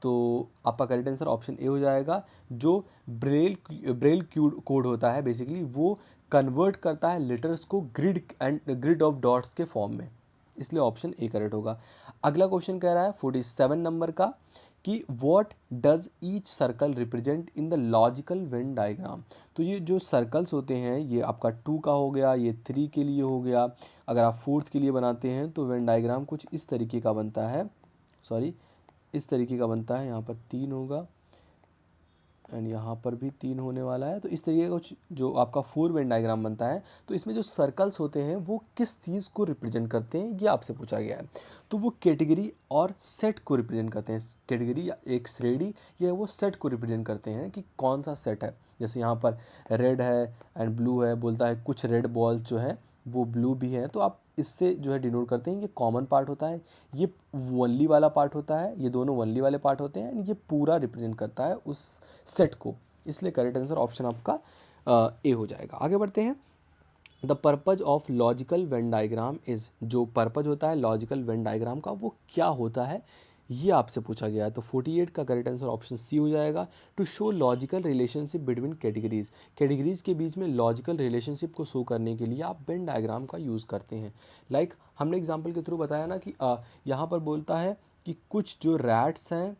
तो आपका करेक्ट आंसर ऑप्शन ए हो जाएगा। जो ब्रेल कोड होता है बेसिकली वो कन्वर्ट करता है लेटर्स को ग्रिड ऑफ डॉट्स के फॉर्म में, इसलिए ऑप्शन ए करेक्ट होगा। अगला क्वेश्चन कह रहा है 47 नंबर का कि what does each circle represent in the logical Venn diagram. तो ये जो सर्कल्स होते हैं ये आपका 2 का हो गया, ये 3 के लिए हो गया। अगर आप 4th के लिए बनाते हैं तो वेन डायग्राम कुछ इस तरीके का बनता है, इस तरीके का बनता है। यहाँ पर 3 होगा एंड यहाँ पर भी 3 होने वाला है। तो इस तरीके का कुछ जो आपका 4 वेन डायग्राम बनता है। तो इसमें जो सर्कल्स होते हैं वो किस चीज़ को रिप्रेजेंट करते हैं ये आपसे पूछा गया है। तो वो कैटेगरी और सेट को रिप्रेजेंट करते हैं। कैटेगरी या एक श्रेणी या वो सेट को रिप्रेजेंट करते हैं कि कौन सा सेट है। जैसे यहाँ पर रेड है एंड ब्लू है, बोलता है कुछ रेड बॉल्स जो है वो ब्लू भी है, तो आप इससे जो है डिनोट करते हैं ये कॉमन पार्ट होता है, ये वनली वाला पार्ट होता है, ये दोनों वनली वाले पार्ट होते हैं एंड ये पूरा रिप्रेजेंट करता है उस सेट को, इसलिए करेक्ट आंसर ऑप्शन आपका ए हो जाएगा। आगे बढ़ते हैं। The purpose of logical Venn diagram is. जो पर्पज होता है लॉजिकल वेन डायग्राम का वो क्या होता है ये आपसे पूछा गया है। तो 48 का करेक्ट आंसर ऑप्शन सी हो जाएगा। To show logical relationship between categories. Categories के बीच में लॉजिकल रिलेशनशिप को शो करने के लिए आप वेन डायग्राम का यूज़ करते हैं। लाइक हमने एग्जाम्पल के थ्रू बताया ना कि यहाँ पर बोलता है कि कुछ जो रैट्स हैं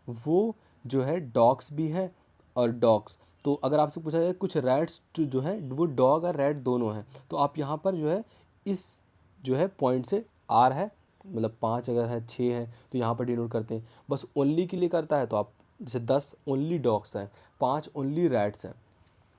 वो जो है डॉग्स भी हैं और डॉग्स। तो अगर आपसे पूछा जाए कुछ रैट्स जो है वो डॉग और रैट दोनों हैं, तो आप यहाँ पर जो है इस जो है पॉइंट से आर है, मतलब 5 अगर है 6 है तो यहाँ पर डिनोट करते हैं। बस ओनली के लिए करता है तो आप जैसे 10 ओनली डॉग्स हैं, 5 ओनली रैट्स हैं,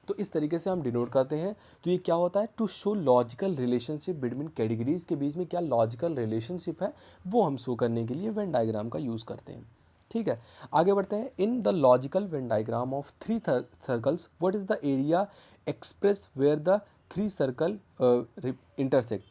तो इस तरीके से हम डिनोट करते हैं। तो ये क्या होता है? To show logical relationship between categories के बीच में क्या लॉजिकल रिलेशनशिप है वो हम शो करने के लिए वेन डायग्राम का यूज़ करते हैं। ठीक है, आगे बढ़ते हैं। In the logical Venn diagram of 3 circles what is the area express where the 3 circle intersect.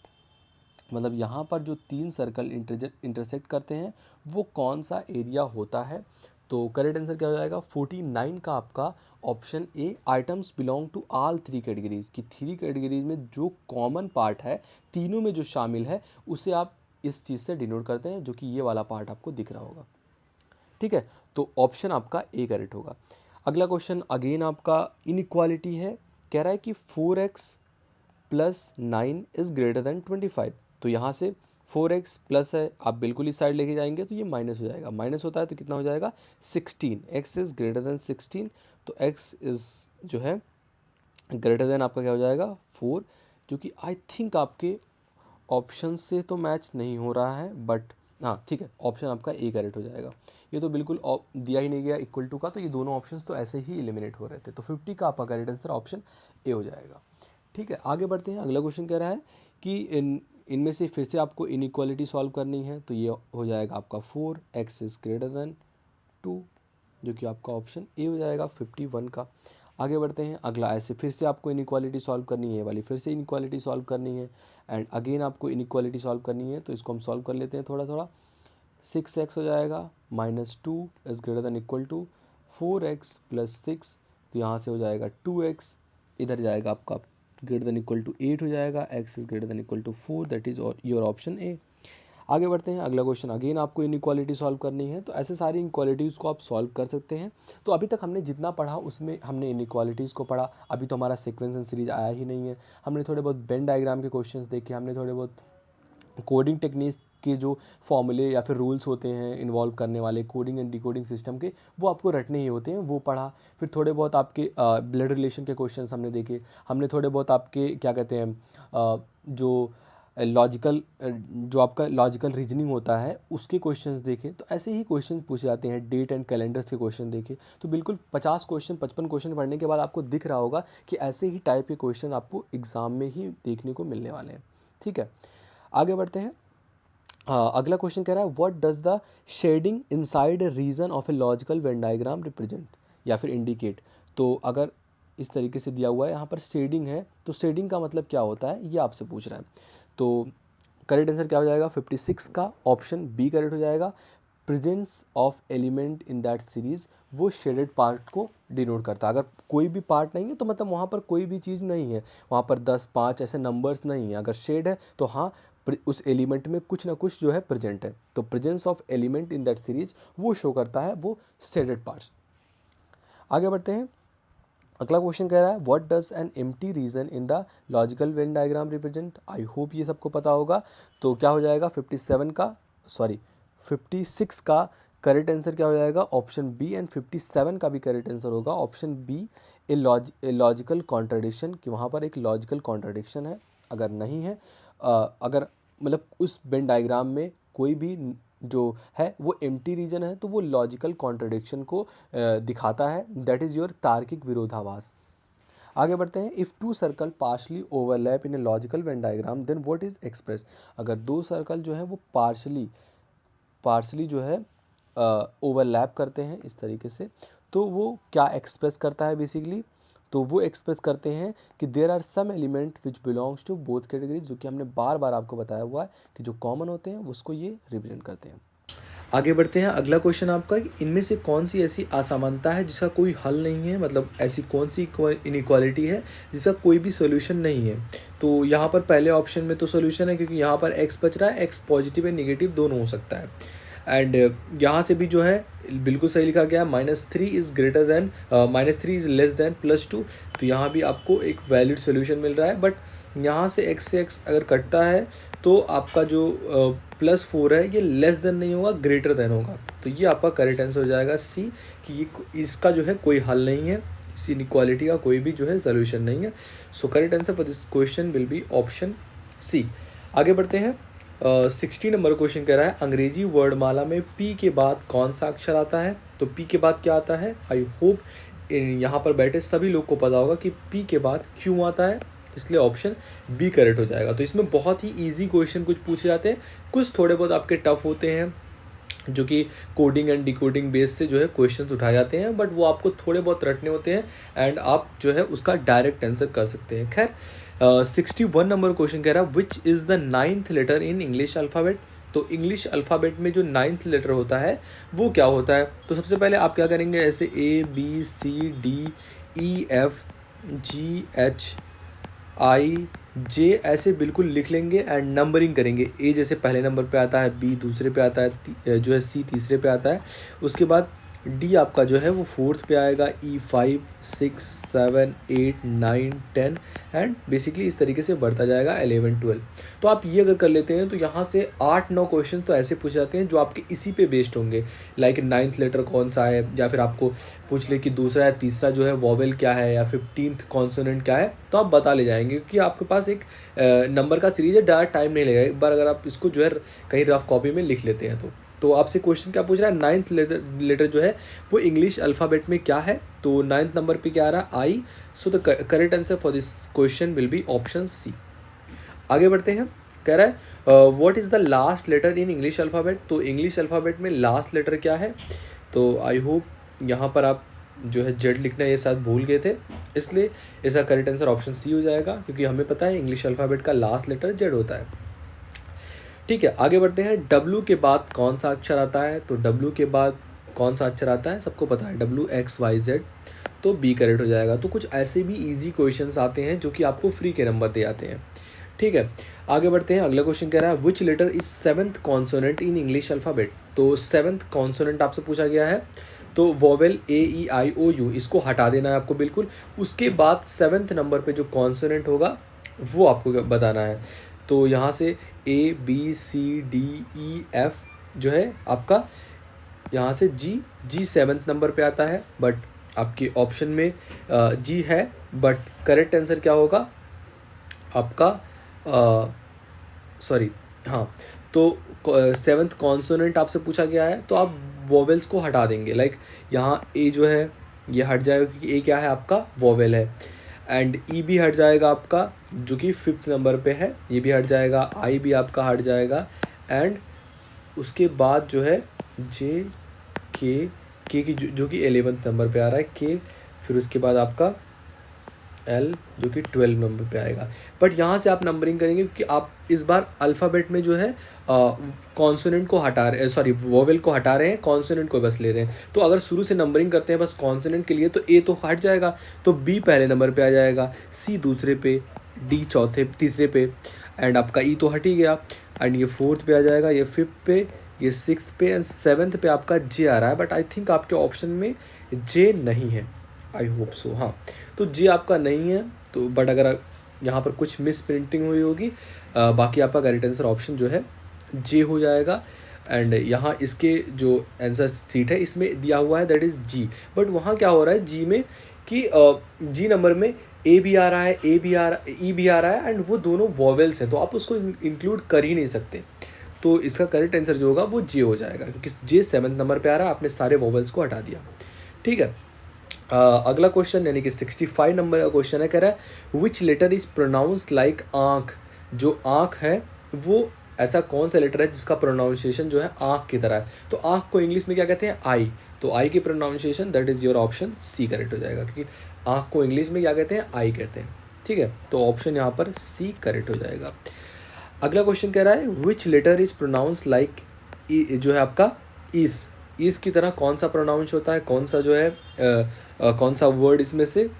मतलब यहाँ पर जो 3 सर्कल इंटरसेक्ट करते हैं वो कौन सा एरिया होता है? तो करेक्ट आंसर क्या हो जाएगा? 49 का आपका option A. Items belong to all 3 categories की 3 कैटेगरीज में जो कॉमन पार्ट है, तीनों में जो शामिल है उसे आप इस चीज़ से डिनोट करते हैं, जो कि ये वाला पार्ट आपको दिख रहा होगा। ठीक है, तो ऑप्शन आपका ए करेक्ट होगा। अगला क्वेश्चन अगेन आपका इनइक्वालिटी है। कह रहा है कि 4x plus 9 is greater then 25। तो यहाँ से 4x प्लस है, आप बिल्कुल इस साइड लेके जाएंगे तो ये माइनस हो जाएगा। माइनस होता है तो कितना हो जाएगा? 16। x इज़ ग्रेटर देन 16, तो x इज़ जो है ग्रेटर देन आपका क्या हो जाएगा? 4, जो कि आई थिंक आपके ऑप्शन से तो मैच नहीं हो रहा है, बट हाँ ठीक है, ऑप्शन आपका ए करेक्ट हो जाएगा। ये तो बिल्कुल दिया ही नहीं गया इक्वल टू का, तो ये दोनों ऑप्शंस तो ऐसे ही एलिमिनेट हो रहे थे। तो 50 का आपका करेक्ट आंसर ऑप्शन ए हो जाएगा। ठीक है, आगे बढ़ते हैं। अगला क्वेश्चन कह रहा है कि इनमें से फिर से आपको इनइक्वालिटी सॉल्व करनी है, तो ये हो जाएगा आपका 4x इज़ ग्रेटर देन 2, जो कि आपका ऑप्शन ए हो जाएगा 51 का। आगे बढ़ते हैं, अगला ऐसे फिर से आपको इनइक्वालिटी सॉल्व करनी है, ये वाली फिर से इनइक्वालिटी सॉल्व करनी है एंड अगेन आपको इनइक्वालिटी सॉल्व करनी है। तो इसको हम सॉल्व कर लेते हैं थोड़ा थोड़ा। 6x हो जाएगा -2 is greater than equal to 4x + 6, तो यहाँ से हो जाएगा 2x, इधर जाएगा आपका ग्रेटर देन इक्वल टू 8 हो जाएगा, x is greater than equal to 4, that is your option A. आगे बढ़ते हैं, अगला क्वेश्चन अगेन आपको इनइक्वालिटी सॉल्व करनी है। तो ऐसे सारी इनइक्वालिटीज़ को आप सॉल्व कर सकते हैं। तो अभी तक हमने जितना पढ़ा उसमें हमने इनइक्वालिटीज़ को पढ़ा, अभी तो हमारा सीक्वेंस एंड सीरीज आया ही नहीं है। हमने थोड़े बहुत वेन डायग्राम के क्वेश्चंस देखे, हमने थोड़े बहुत कोडिंग टेक्निक्स के जो फॉर्मूले या फिर रूल्स होते हैं इन्वॉल्व करने वाले कोडिंग एंड डिकोडिंग सिस्टम के, वो आपको रटने ही होते हैं, वो पढ़ा। फिर थोड़े बहुत आपके ब्लड रिलेशन के क्वेश्चंस हमने देखे, हमने थोड़े बहुत आपके क्या कहते हैं जो लॉजिकल जो आपका लॉजिकल रीजनिंग होता है उसके क्वेश्चंस देखे। तो ऐसे ही क्वेश्चंस पूछे जाते हैं, डेट एंड कैलेंडर्स के क्वेश्चन देखे। तो बिल्कुल 50 क्वेश्चन 55 क्वेश्चन पढ़ने के बाद आपको दिख रहा होगा कि ऐसे ही टाइप के क्वेश्चन आपको एग्ज़ाम में ही देखने को मिलने वाले हैं। ठीक है, आगे बढ़ते हैं। अगला क्वेश्चन कह रहा है what does the shading inside a region of a logical Venn diagram represent या फिर इंडिकेट। तो अगर इस तरीके से दिया हुआ है यहाँ पर शेडिंग है, तो शेडिंग का मतलब क्या होता है ये आपसे पूछ रहा है। तो करेक्ट आंसर क्या हो जाएगा 56 का ऑप्शन बी करेक्ट हो जाएगा। Presence of element in that series, वो शेडेड पार्ट को डिनोट करता है। अगर कोई भी पार्ट नहीं है तो मतलब वहाँ पर कोई भी चीज़ नहीं है, वहाँ पर 10 5 ऐसे नंबर्स नहीं है। अगर शेड है तो हाँ उस एलिमेंट में कुछ ना कुछ जो है प्रेजेंट है। तो presence of element in that series वो शो करता है वो शेडेड पार्ट्स। आगे बढ़ते हैं, अगला क्वेश्चन कह रहा है what does an empty region in the logical Venn diagram represent. I hope ये सबको पता होगा। तो क्या हो जाएगा 56 का करेक्ट आंसर क्या हो जाएगा ऑप्शन बी एंड 57 का भी करेक्ट आंसर होगा option B a logical contradiction, कि वहाँ पर एक लॉजिकल कॉन्ट्राडिक्शन है। अगर नहीं है अगर मतलब उस वेन डायग्राम में कोई भी जो है वो एम्प्टी रीजन है तो वो लॉजिकल कॉन्ट्रडिक्शन को दिखाता है, दैट इज़ योर तार्किक विरोधाभास। आगे बढ़ते हैं, if two circle partially overlap in a logical Venn diagram then what is express. अगर दो सर्कल जो है वो पार्शली जो है ओवरलैप करते हैं इस तरीके से, तो वो क्या एक्सप्रेस करता है बेसिकली। तो वो एक्सप्रेस करते हैं कि there are some element which belongs to both categories, जो कि हमने बार बार आपको बताया हुआ है कि जो कॉमन होते हैं उसको ये रिप्रेजेंट करते हैं। आगे बढ़ते हैं, अगला क्वेश्चन आपका इनमें से कौन सी ऐसी असमानता है जिसका कोई हल नहीं है, मतलब ऐसी कौन सी इनइक्वालिटी है जिसका कोई भी सोल्यूशन नहीं है। तो यहाँ पर पहले ऑप्शन में तो सोल्यूशन है क्योंकि यहाँ पर एक्स बच रहा है, एक्स पॉजिटिव एंड निगेटिव दोनों हो सकता है। एंड यहाँ से भी जो है बिल्कुल सही लिखा गया -3 is greater then -3 is less than +2। तो यहाँ भी आपको एक वैलिड सोल्यूशन मिल रहा है। बट यहाँ से x अगर कटता है तो आपका जो +4 है ये लेस देन नहीं होगा, ग्रेटर देन होगा। तो ये आपका करेक्ट आंसर हो जाएगा सी, कि ये इसका जो है कोई हल नहीं है, इस इनइक्वालिटी का कोई भी जो है सोल्यूशन नहीं है। So correct answer for this question will be option C. आगे बढ़ते हैं, 60 नंबर क्वेश्चन कह रहा है अंग्रेजी वर्डमाला में पी के बाद कौन सा अक्षर आता है। तो पी के बाद क्या आता है, आई होप यहाँ पर बैठे सभी लोग को पता होगा कि पी के बाद क्यों आता है, इसलिए ऑप्शन बी करेक्ट हो जाएगा। तो इसमें बहुत ही इजी क्वेश्चन कुछ पूछे जाते हैं, कुछ थोड़े बहुत आपके टफ होते हैं जो कि कोडिंग एंड डिकोडिंग बेस से जो है क्वेश्चंस उठाए जाते हैं, बट वो आपको थोड़े बहुत रटने होते हैं एंड आप जो है उसका डायरेक्ट आंसर कर सकते हैं। खैर 61 नंबर क्वेश्चन कह रहा है which is the 9th letter in English alphabet. तो इंग्लिश अल्फ़ाबेट में जो 9th लेटर होता है वो क्या होता है। तो सबसे पहले आप क्या करेंगे, ऐसे ABCDEFGHIJ ऐसे बिल्कुल लिख लेंगे एंड नंबरिंग करेंगे। ए जैसे पहले नंबर पे आता है, बी दूसरे पे आता है, जो है सी तीसरे पे आता है, उसके बाद डी आपका जो है वो 4th पे आएगा, E 5 6 7 8 9 10 एंड बेसिकली इस तरीके से बढ़ता जाएगा 11 12। तो आप ये अगर कर लेते हैं तो यहाँ से 8-9 क्वेश्चन तो ऐसे पूछ जाते हैं जो आपके इसी पे बेस्ड होंगे, लाइक 9th लेटर कौन सा है, या फिर आपको पूछ ले कि दूसरा या तीसरा जो है वॉवेल क्या है, या 15th कॉन्सोनेंट क्या है, तो आप बता ले जाएंगे क्योंकि आपके पास एक नंबर का सीरीज है, ज़्यादा टाइम नहीं लगेगा। एक बार अगर आप इसको जो है कहीं रफ कॉपी में लिख लेते हैं तो आपसे क्वेश्चन क्या पूछ रहा है, 9th लेटर जो है वो इंग्लिश अल्फ़ाबेट में क्या है। तो 9th नंबर पे क्या आ रहा है, I. So the correct answer for this question will be option C. आगे बढ़ते हैं, कह रहा है what is the last letter in English alphabet. तो इंग्लिश अल्फ़ाबेट में लास्ट लेटर क्या है। तो आई होप यहाँ पर आप जो है जेड लिखना ये शायद भूल गए थे, इसलिए इसका करेक्ट आंसर ऑप्शन सी हो जाएगा, क्योंकि हमें पता है इंग्लिश अल्फ़ाबेट का लास्ट लेटर जेड होता है। ठीक है, आगे बढ़ते हैं। डब्लू के बाद कौन सा अक्षर आता है? तो डब्लू के बाद कौन सा अक्षर आता है? सबको पता है WXYZ, तो बी करेक्ट हो जाएगा। तो कुछ ऐसे भी इजी क्वेश्चंस आते हैं जो कि आपको फ्री के नंबर दे आते हैं। ठीक है, आगे बढ़ते हैं। अगला क्वेश्चन कह रहा है which letter is 7th consonant in English alphabet. तो 7th कॉन्सोनेंट आपसे पूछा गया है, तो वोवेल AEIOU इसको हटा देना है आपको बिल्कुल। उसके बाद 7th नंबर पे जो कॉन्सोनेंट होगा वो आपको बताना है। तो यहाँ से ABCDEF जो है आपका, यहाँ से जी 7th नंबर पे आता है, बट आपके ऑप्शन में जी है, बट करेक्ट आंसर क्या होगा आपका? सॉरी, हाँ, तो 7th कॉन्सोनेंट आपसे पूछा गया है, तो आप वोवेल्स को हटा देंगे। लाइक यहाँ ए जो है ये हट जाएगा, क्योंकि ए क्या है आपका? वोवेल है। एंड ई भी हट जाएगा आपका, जो कि 5th नंबर पे है, ये भी हट जाएगा। आई भी आपका हट जाएगा। एंड उसके बाद जो है जे के की जो कि 11th नंबर पे आ रहा है के, फिर उसके बाद आपका एल जो कि 12 नंबर पे आएगा। बट यहाँ से आप नंबरिंग करेंगे, क्योंकि आप इस बार अल्फ़ाबेट में जो है कॉन्सोनेंट को हटा रहे, सॉरी वोवेल को हटा रहे हैं, कॉन्सोनेंट को बस ले रहे हैं। तो अगर शुरू से नंबरिंग करते हैं बस कॉन्सोनेंट के लिए, तो ए तो हट जाएगा, तो बी पहले नंबर पे आ जाएगा, सी दूसरे पे, डी तीसरे पे, एंड आपका ई तो हट ही गया, एंड ये 4th पे आ जाएगा, ये 5th पे, ये 6th पे, एंड 7th पे आपका जे आ रहा है। बट आई थिंक आपके ऑप्शन में जे नहीं है, आई होप सो। हाँ, तो जी आपका नहीं है, तो बट अगर यहाँ पर कुछ मिस प्रिंटिंग हुई होगी, बाकी आपका करेक्ट आंसर ऑप्शन जो है जे हो जाएगा। एंड यहाँ इसके जो आंसर सीट है इसमें दिया हुआ है दैट इज़ जी, बट वहाँ क्या हो रहा है जी में कि जी नंबर में ए भी आ रहा है, ए भी आ रहा, ई भी आ रहा है, एंड वो दोनों वॉवेल्स हैं, तो आप उसको इंक्लूड कर ही नहीं सकते। तो इसका करेक्ट आंसर जो होगा वो जे हो जाएगा, क्योंकि जे 7th नंबर पे आ रहा है, आपने सारे वॉवेल्स को हटा दिया। ठीक है, अगला क्वेश्चन यानी कि 65 नंबर का क्वेश्चन है, कह रहा है which letter is pronounced like आँख। जो आँख है वो ऐसा कौन सा लेटर है जिसका प्रोनाउंसिएशन जो है आँख की तरह है। तो आँख को इंग्लिश में क्या कहते हैं? आई। तो आई की pronunciation that is your option C correct हो जाएगा, क्योंकि आँख को इंग्लिश में क्या कहते हैं? आई कहते हैं। ठीक है, तो ऑप्शन यहाँ पर सी करेक्ट हो जाएगा। अगला क्वेश्चन कह रहा है which letter is pronounce like, जो है आपका इस की तरह कौन सा प्रोनाउंस होता है, कौन सा जो है कौन सा वर्ड इसमें से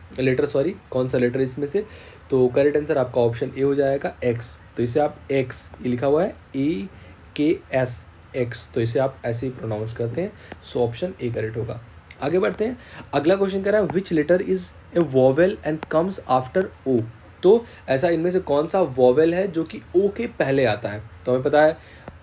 कौन सा लेटर इसमें से। तो करेक्ट आंसर आपका ऑप्शन ए हो जाएगा एक्स। तो इसे आप एक्स, ये लिखा हुआ है EKS एक्स, तो इसे आप ऐसे ही प्रोनाउंस करते हैं। सो ऑप्शन ए करेक्ट होगा। आगे बढ़ते हैं। अगला क्वेश्चन कह रहा है which letter is a vowel and comes after O. तो ऐसा इनमें से कौन सा वोवेल है जो कि ओ के पहले आता है। तो हमें पता है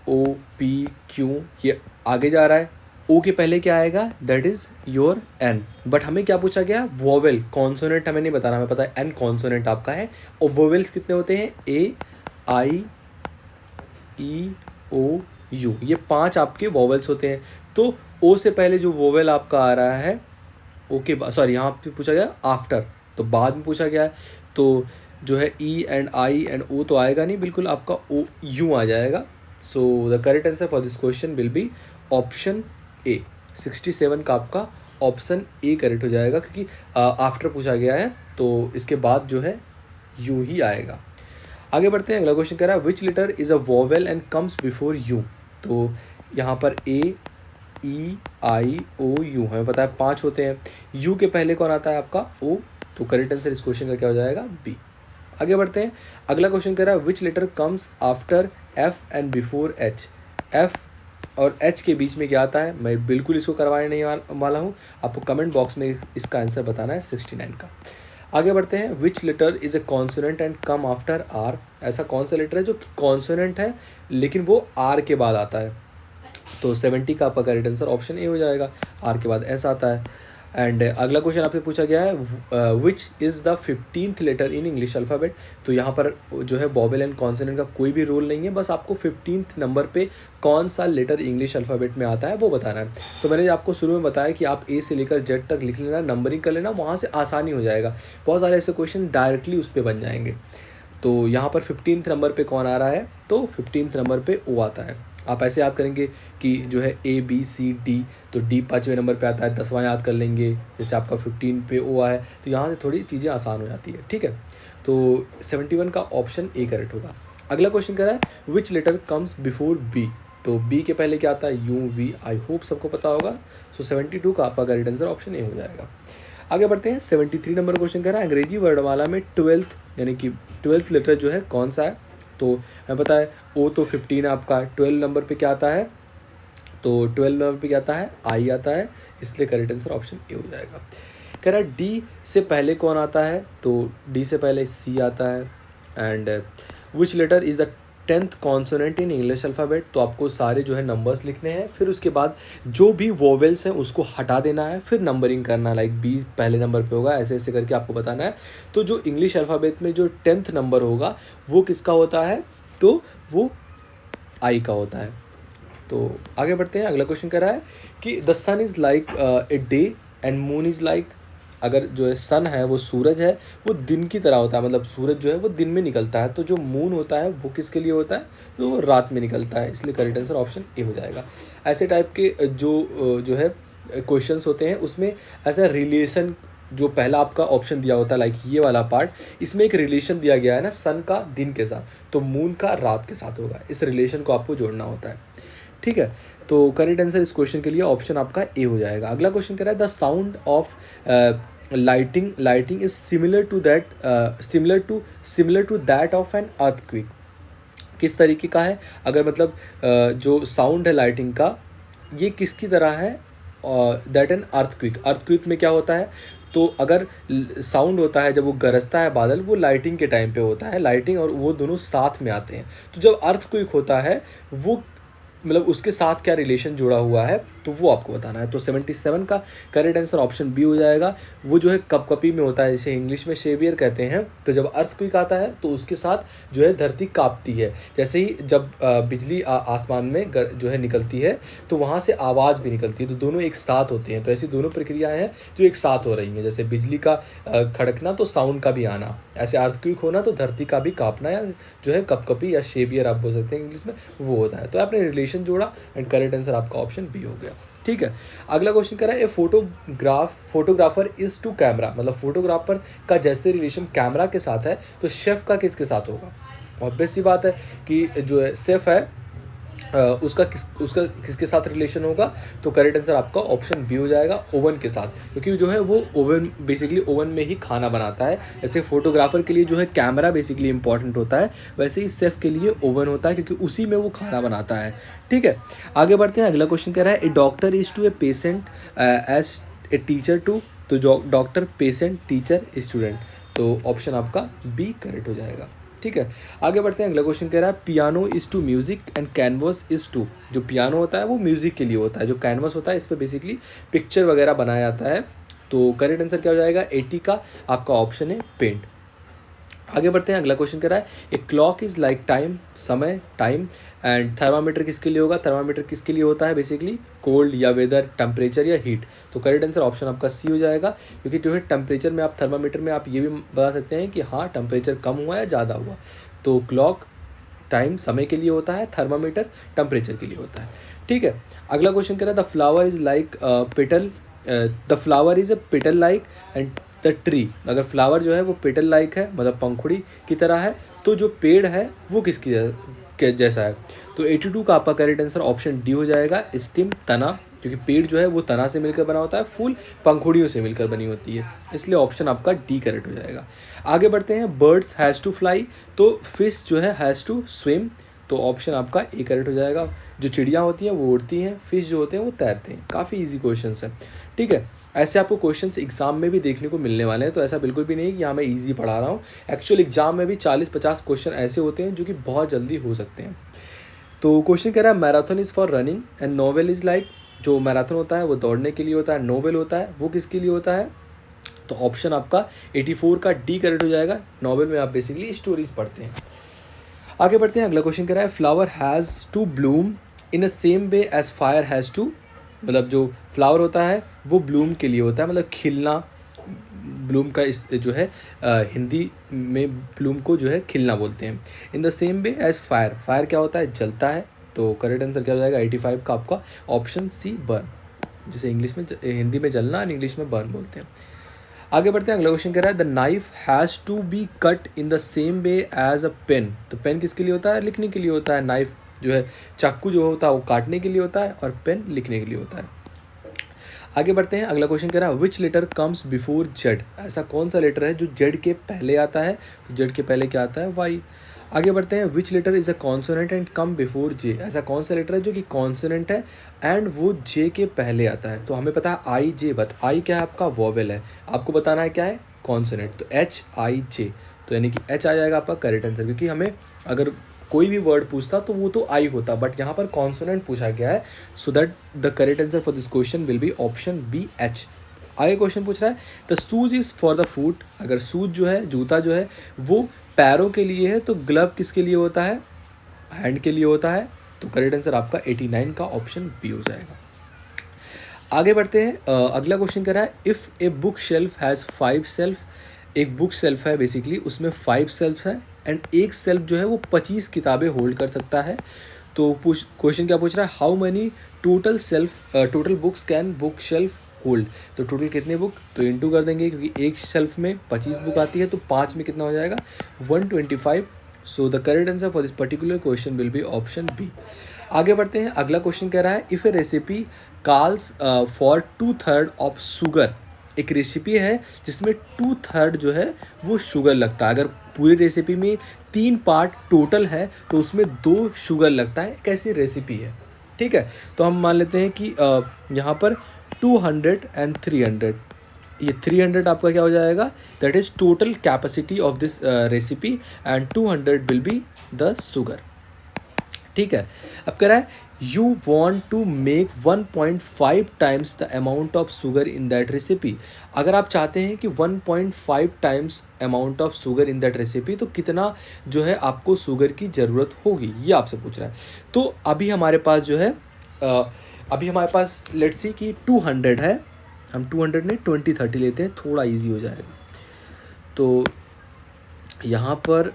OPQ ये आगे जा रहा है, ओ के पहले क्या आएगा? That is your N. But हमें क्या पूछा गया? वोवेल। कॉन्सोनेंट हमें नहीं बताना, हमें पता है एन कॉन्सोनेंट आपका है। और वोवेल्स कितने होते हैं? AIEOU, ये 5 आपके वोवेल्स होते हैं। तो ओ से पहले जो वोवेल आपका आ रहा है, ओ के बाद, सॉरी यहाँ पे पूछा गया आफ्टर, तो बाद में पूछा गया है, तो जो है ई एंड आई एंड ओ तो आएगा नहीं, बिल्कुल आपका OU आ जाएगा। सो the correct answer for this question will be option ए। 67 का आपका ऑप्शन ए करेक्ट हो जाएगा, क्योंकि आफ्टर पूछा गया है, तो इसके बाद जो है यू ही आएगा। आगे बढ़ते हैं। अगला क्वेश्चन कह रहा है which letter is a vowel and comes before U. तो यहाँ पर AEIOU हमें पता है 5 होते हैं। यू के पहले कौन आता है? आपका ओ। तो करेक्ट आंसर इस क्वेश्चन का क्या हो जाएगा? बी। आगे बढ़ते हैं। अगला क्वेश्चन कह रहा है which letter comes after F and before H. F और एच के बीच में क्या आता है? मैं बिल्कुल इसको करवाने नहीं वाला हूँ, आपको कमेंट बॉक्स में इसका आंसर बताना है 69 का। आगे बढ़ते हैं। Which letter is a consonant and come after R. ऐसा कौन सा लेटर है जो कॉन्सोनेंट है लेकिन वो आर के बाद आता है? तो 70 का आपका करेक्ट आंसर ऑप्शन ए हो जाएगा, आर के बाद एस आता है। एंड अगला क्वेश्चन आपसे पूछा गया है which is the 15th letter in English alphabet. तो यहाँ पर जो है वोवेल एंड कॉन्सोनेंट का कोई भी रूल नहीं है, बस आपको 15th नंबर पे कौन सा लेटर इंग्लिश अल्फ़ाबेट में आता है वो बताना है। तो मैंने आपको शुरू में बताया कि आप ए से लेकर जेड तक लिख लेना, नंबरिंग कर लेना, वहाँ से आसानी हो जाएगा। बहुत सारे ऐसे क्वेश्चन डायरेक्टली उस पर बन जाएंगे। तो यहाँ पर 15th नंबर पे कौन आ रहा है? तो 15th नंबर पे ओ आता है। आप ऐसे याद करेंगे कि जो है ABCD, तो D 5वें नंबर पे आता है, 10वां याद कर लेंगे, जैसे आपका 15 पे O है, तो यहाँ से थोड़ी चीज़ें आसान हो जाती है, ठीक है। तो 71 का ऑप्शन ए करेक्ट होगा। अगला क्वेश्चन कह रहा है which letter comes before B, तो बी के पहले क्या आता है, UV, आई होप सबको पता होगा। सो 72 का आपका करेक्ट आंसर ऑप्शन ए हो जाएगा। आगे बढ़ते हैं, 73 नंबर क्वेश्चन कह रहा है अंग्रेजी वर्णमाला में 12th यानी कि 12th लेटर जो है कौन सा है, तो हमें पता है ओ तो 15 आपका, 12 नंबर पे क्या आता है, तो 12 नंबर पे क्या आता है, आई आता है, इसलिए करेक्ट आंसर ऑप्शन ए हो जाएगा। कह रहा है डी से पहले कौन आता है, तो डी से पहले सी आता है। And which letter is the 10th consonant in English alphabet, तो आपको सारे जो है नंबर्स लिखने हैं, फिर उसके बाद जो भी वोवेल्स हैं उसको हटा देना है, फिर नंबरिंग करना है, लाइक बी पहले नंबर पे होगा, ऐसे ऐसे करके आपको बताना है। तो जो इंग्लिश अल्फ़ाबेट में जो 10th नंबर होगा वो किसका होता है, तो वो आई का होता है। तो आगे बढ़ते हैं, अगला क्वेश्चन कर रहा है कि the sun is like a day and moon is like, अगर जो है सन है वो सूरज है, वो दिन की तरह होता है, मतलब सूरज जो है वो दिन में निकलता है, तो जो मून होता है वो किसके लिए होता है, तो वो रात में निकलता है, इसलिए करेक्ट आंसर ऑप्शन ए हो जाएगा। ऐसे टाइप के जो है क्वेश्चंस होते हैं उसमें ऐसा रिलेशन, जो पहला आपका ऑप्शन दिया होता है लाइक ये वाला पार्ट, इसमें एक रिलेशन दिया गया है ना सन का दिन के साथ, तो मून का रात के साथ होगा, इस रिलेशन को आपको जोड़ना होता है, ठीक है। तो करेक्ट आंसर इस क्वेश्चन के लिए ऑप्शन आपका ए हो जाएगा। अगला क्वेश्चन कह रहा है the sound of lighting is similar to that of an earthquake, किस तरीके का है, अगर मतलब जो साउंड है लाइटिंग का ये किसकी तरह है, दैट एन अर्थक्वेक में क्या होता है, तो अगर साउंड होता है जब वो गरजता है बादल, वो लाइटिंग के टाइम पे होता है, लाइटिंग और वो दोनों साथ में आते हैं। तो जब अर्थक्वेक होता है वो मतलब उसके साथ क्या रिलेशन जुड़ा हुआ है, तो वो आपको बताना है। तो 77 का करेक्ट आंसर ऑप्शन बी हो जाएगा। वो जो है कपकपी में होता है, जैसे इंग्लिश में शेवियर कहते हैं, तो जब अर्थक्वेक आता है तो उसके साथ जो है धरती कांपती है, जैसे ही जब बिजली आसमान में जो है निकलती है तो वहाँ से आवाज़ भी निकलती है, तो दोनों एक साथ होते हैं। तो ऐसी दोनों प्रक्रियाएँ हैं जो एक साथ हो रही हैं, जैसे बिजली का खड़कना तो साउंड का भी आना, ऐसे अर्थक्वेक होना तो धरती का भी कांपना, या जो है कपकपी या शेवियर आप बोल सकते हैं इंग्लिश में, वो होता है। तो आपने रिलेशन जोड़ा एंड करेक्ट आंसर आपका ऑप्शन बी हो गया, ठीक है। अगला क्वेश्चन कह रहा है a photographer is to camera, मतलब फोटोग्राफर का जैसे रिलेशन कैमरा के साथ है तो शेफ का किसके साथ होगा। ऑब्वियस सी बात है कि जो है शेफ है उसका किसके साथ रिलेशन होगा, तो करेक्ट आंसर आपका ऑप्शन बी हो जाएगा, ओवन के साथ, क्योंकि जो है वो ओवन बेसिकली ओवन में ही खाना बनाता है। जैसे फोटोग्राफर के लिए जो है कैमरा बेसिकली इंपॉर्टेंट होता है, वैसे ही शेफ के लिए ओवन होता है, क्योंकि उसी में वो खाना बनाता है, ठीक है। आगे बढ़ते हैं, अगला क्वेश्चन कह रहा है a doctor is to a patient as a teacher to, तो जो डॉक्टर पेशेंट टीचर स्टूडेंट, तो ऑप्शन आपका बी करेक्ट हो जाएगा, ठीक है। आगे बढ़ते हैं, अगला क्वेश्चन कह रहा है piano is to music and canvas is to, जो पियानो होता है वो म्यूजिक के लिए होता है, जो कैनवस होता है इस पर बेसिकली पिक्चर वगैरह बनाया जाता है। तो करेक्ट आंसर क्या हो जाएगा, 80 का आपका ऑप्शन है पेंट। आगे बढ़ते हैं, अगला क्वेश्चन कह रहा है a clock is like time, समय टाइम, एंड थर्मामीटर किसके लिए होगा, थर्मामीटर किसके लिए होता है बेसिकली, कोल्ड या वेदर, टेम्परेचर या हीट, तो करेक्ट आंसर ऑप्शन आपका सी हो जाएगा, क्योंकि जो है टेम्परेचर में आप थर्मामीटर में आप ये भी बता सकते हैं कि हाँ टेम्परेचर कम हुआ या ज़्यादा हुआ। तो क्लॉक टाइम समय के लिए होता है, थर्मामीटर टेम्परेचर के लिए होता है, ठीक है। अगला क्वेश्चन कह रहा है the flower is like petal, the flower is a petal like and the tree, अगर फ्लावर जो है वो पेटल लाइक है मतलब पंखुड़ी की तरह है, तो जो पेड़ है वो किसकी जैसा है, तो 82 का आपका करेक्ट आंसर ऑप्शन डी हो जाएगा, स्टिम तना, क्योंकि पेड़ जो है वो तना से मिलकर बना होता है, फूल पंखुड़ियों से मिलकर बनी होती है, इसलिए ऑप्शन आपका डी करेक्ट हो जाएगा। आगे बढ़ते हैं, बर्ड्स हैज़ टू फ्लाई, तो फिश जो है हैज़ टू स्विम, तो ऑप्शन आपका ए करेक्ट हो जाएगा। जो चिड़ियाँ होती हैं वो उड़ती हैं, फिश जो होते हैं वो तैरते हैं, काफ़ी इजी क्वेश्चंस हैं, ठीक है। ऐसे आपको क्वेश्चंस एग्जाम में भी देखने को मिलने वाले हैं, तो ऐसा बिल्कुल भी नहीं कि यहाँ मैं इजी पढ़ा रहा हूँ, एक्चुअल एग्जाम में भी 40-50 क्वेश्चन ऐसे होते हैं जो कि बहुत जल्दी हो सकते हैं। तो क्वेश्चन कह रहा है marathon is for running and novel is like, जो मैराथन होता है वो दौड़ने के लिए होता है, नोवेल होता है वो किसके लिए होता है, तो ऑप्शन आपका 84 का डी करेक्ट हो जाएगा। नोवेल में आप बेसिकली स्टोरीज पढ़ते हैं। आगे बढ़ते हैं, अगला क्वेश्चन कह रहा है flower has to bloom in a same way as fire has to, मतलब जो फ्लावर होता है वो ब्लूम के लिए होता है, मतलब खिलना, ब्लूम का इस जो है हिंदी में ब्लूम को जो है खिलना बोलते हैं। In the same way as fire, fire क्या होता है जलता है, तो करेक्ट आंसर क्या हो जाएगा 85 का आपका ऑप्शन सी बर्न, जिसे इंग्लिश में हिंदी में जलना और इंग्लिश में बर्न बोलते हैं। आगे बढ़ते हैं, अगला क्वेश्चन कह रहा है the knife has to be cut in the same way as a pen. तो पेन किसके लिए होता है, लिखने के लिए होता है। नाइफ जो है, चाकू जो होता है वो काटने के लिए होता है और पेन लिखने के लिए होता है। आगे बढ़ते हैं, अगला क्वेश्चन कह रहा है which letter comes before Z. ऐसा कौन सा लेटर है जो जेड के पहले आता है, तो जेड के पहले क्या आता है, वाई। आगे बढ़ते हैं, which letter is a consonant and come before J. ऐसा कौन सा लेटर है जो कि कॉन्सोनेंट है एंड वो जे के पहले आता है। तो हमें पता है आई जे, बट आई क्या है आपका, वोवेल है। आपको बताना है क्या है, कॉन्सोनेंट, तो एच आई जे, तो यानी कि एच आ जाएगा आपका करेक्ट आंसर। क्योंकि हमें अगर कोई भी वर्ड पूछता तो वो तो आई होता, बट यहाँ पर कॉन्सोनेंट पूछा गया है, so that the correct answer for this question will be option B H. आगे क्वेश्चन पूछ रहा है the shoes is for the foot. अगर शूज जो है, जूता जो है वो पैरों के लिए है, तो ग्लव किसके लिए होता है, हैंड के लिए होता है। तो करेक्ट आंसर आपका 89 का ऑप्शन बी हो जाएगा। आगे बढ़ते हैं, अगला क्वेश्चन कह रहा है if a book shelf has 5 self. एक बुक शेल्फ है बेसिकली, उसमें 5 सेल्फ है एंड एक सेल्फ जो है वो 25 किताबें होल्ड कर सकता है। तो क्वेश्चन क्या पूछ रहा है, how many total books can book shelf hold. तो टोटल कितने बुक, तो इंटू कर देंगे, क्योंकि एक शेल्फ में 25 बुक आती है, तो 5 में कितना हो जाएगा 125। So the correct answer for this particular question will be option B. आगे बढ़ते हैं, अगला क्वेश्चन कह रहा है if a recipe calls for 2/3 of sugar. एक रेसिपी है जिसमें 2/3 जो है वो शुगर लगता है। अगर पूरी रेसिपी में 3 पार्ट टोटल है तो उसमें 2 शुगर लगता है, एक ऐसी रेसिपी है, ठीक है। तो हम मान लेते हैं कि यहाँ पर 200 एंड 300, ये 300 आपका क्या हो जाएगा, that is total capacity of this recipe and 200 will be the sugar, ठीक है। अब कह रहा है you want to make 1.5 times the amount of sugar in that recipe. अगर आप चाहते हैं कि 1.5 times amount of sugar in that recipe, तो कितना जो है आपको शुगर की ज़रूरत होगी, ये आपसे पूछ रहा है। तो अभी हमारे पास जो है अभी हमारे पास लेट्स सी कि 200 है, हम 200 नहीं 20-30 लेते हैं, थोड़ा ईजी हो जाएगा। तो यहाँ पर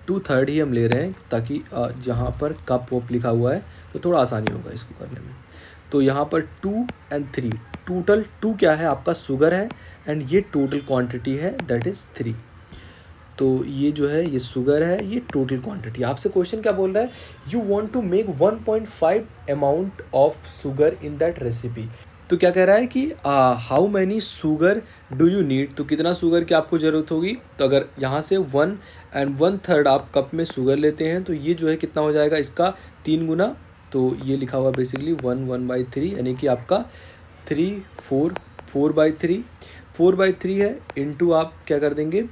2/3 ही हम ले रहे हैं, ताकि जहाँ पर कप वप लिखा हुआ है तो थोड़ा आसानी होगा इसको करने में। तो यहाँ पर 2 एंड 3, टोटल 2 क्या है आपका शुगर है एंड ये टोटल क्वांटिटी है दैट इज़ 3। तो ये जो है ये शुगर है, ये टोटल क्वांटिटी। आपसे क्वेश्चन क्या बोल रहा है, you want to make 1.5 amount of sugar in that recipe. तो क्या कह रहा है कि how many sugar do you need, तो कितना शुगर की आपको ज़रूरत होगी। तो अगर यहाँ से 1 एंड 1/3 आप कप में शुगर लेते हैं, तो ये जो है कितना हो जाएगा इसका 3 गुना। तो ये लिखा हुआ बेसिकली 1/3, यानी कि आपका 3 4 4/3 4/3 है, इंटू आप क्या कर देंगे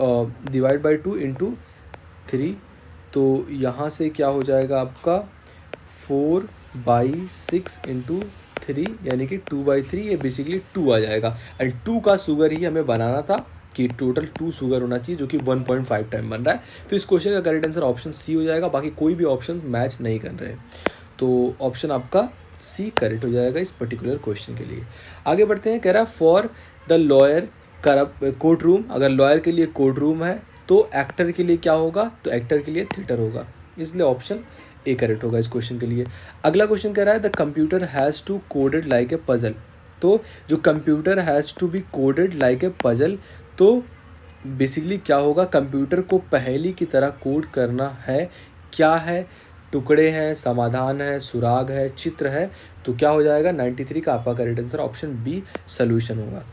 डिवाइड बाई 2 इंटू 3। तो यहाँ से क्या हो जाएगा आपका 4/6 इंटू 3, यानी कि 2/3, ये बेसिकली 2 आ जाएगा। एंड 2 का शुगर ही हमें बनाना था कि टोटल 2 शुगर होना चाहिए, जो कि 1.5 टाइम बन रहा है। तो इस क्वेश्चन का करेक्ट आंसर ऑप्शन सी हो जाएगा, बाकी कोई भी ऑप्शन मैच नहीं कर रहे। तो ऑप्शन आपका सी करेक्ट हो जाएगा इस पर्टिकुलर क्वेश्चन के लिए। आगे बढ़ते हैं, कह रहा है for the lawyer court room. अगर लॉयर के लिए कोर्ट रूम है तो एक्टर के लिए क्या होगा, तो एक्टर के लिए थिएटर होगा, इसलिए ऑप्शन ए करेक्ट होगा इस क्वेश्चन के लिए। अगला क्वेश्चन कह रहा है the computer has to coded like a puzzle. तो जो computer has to be coded like a puzzle, तो बेसिकली क्या होगा, कंप्यूटर को पहेली की तरह कोड करना है। क्या है, टुकड़े हैं, समाधान है, सुराग है, चित्र है। तो क्या हो जाएगा 93 का आपका correct answer option B solution होगा,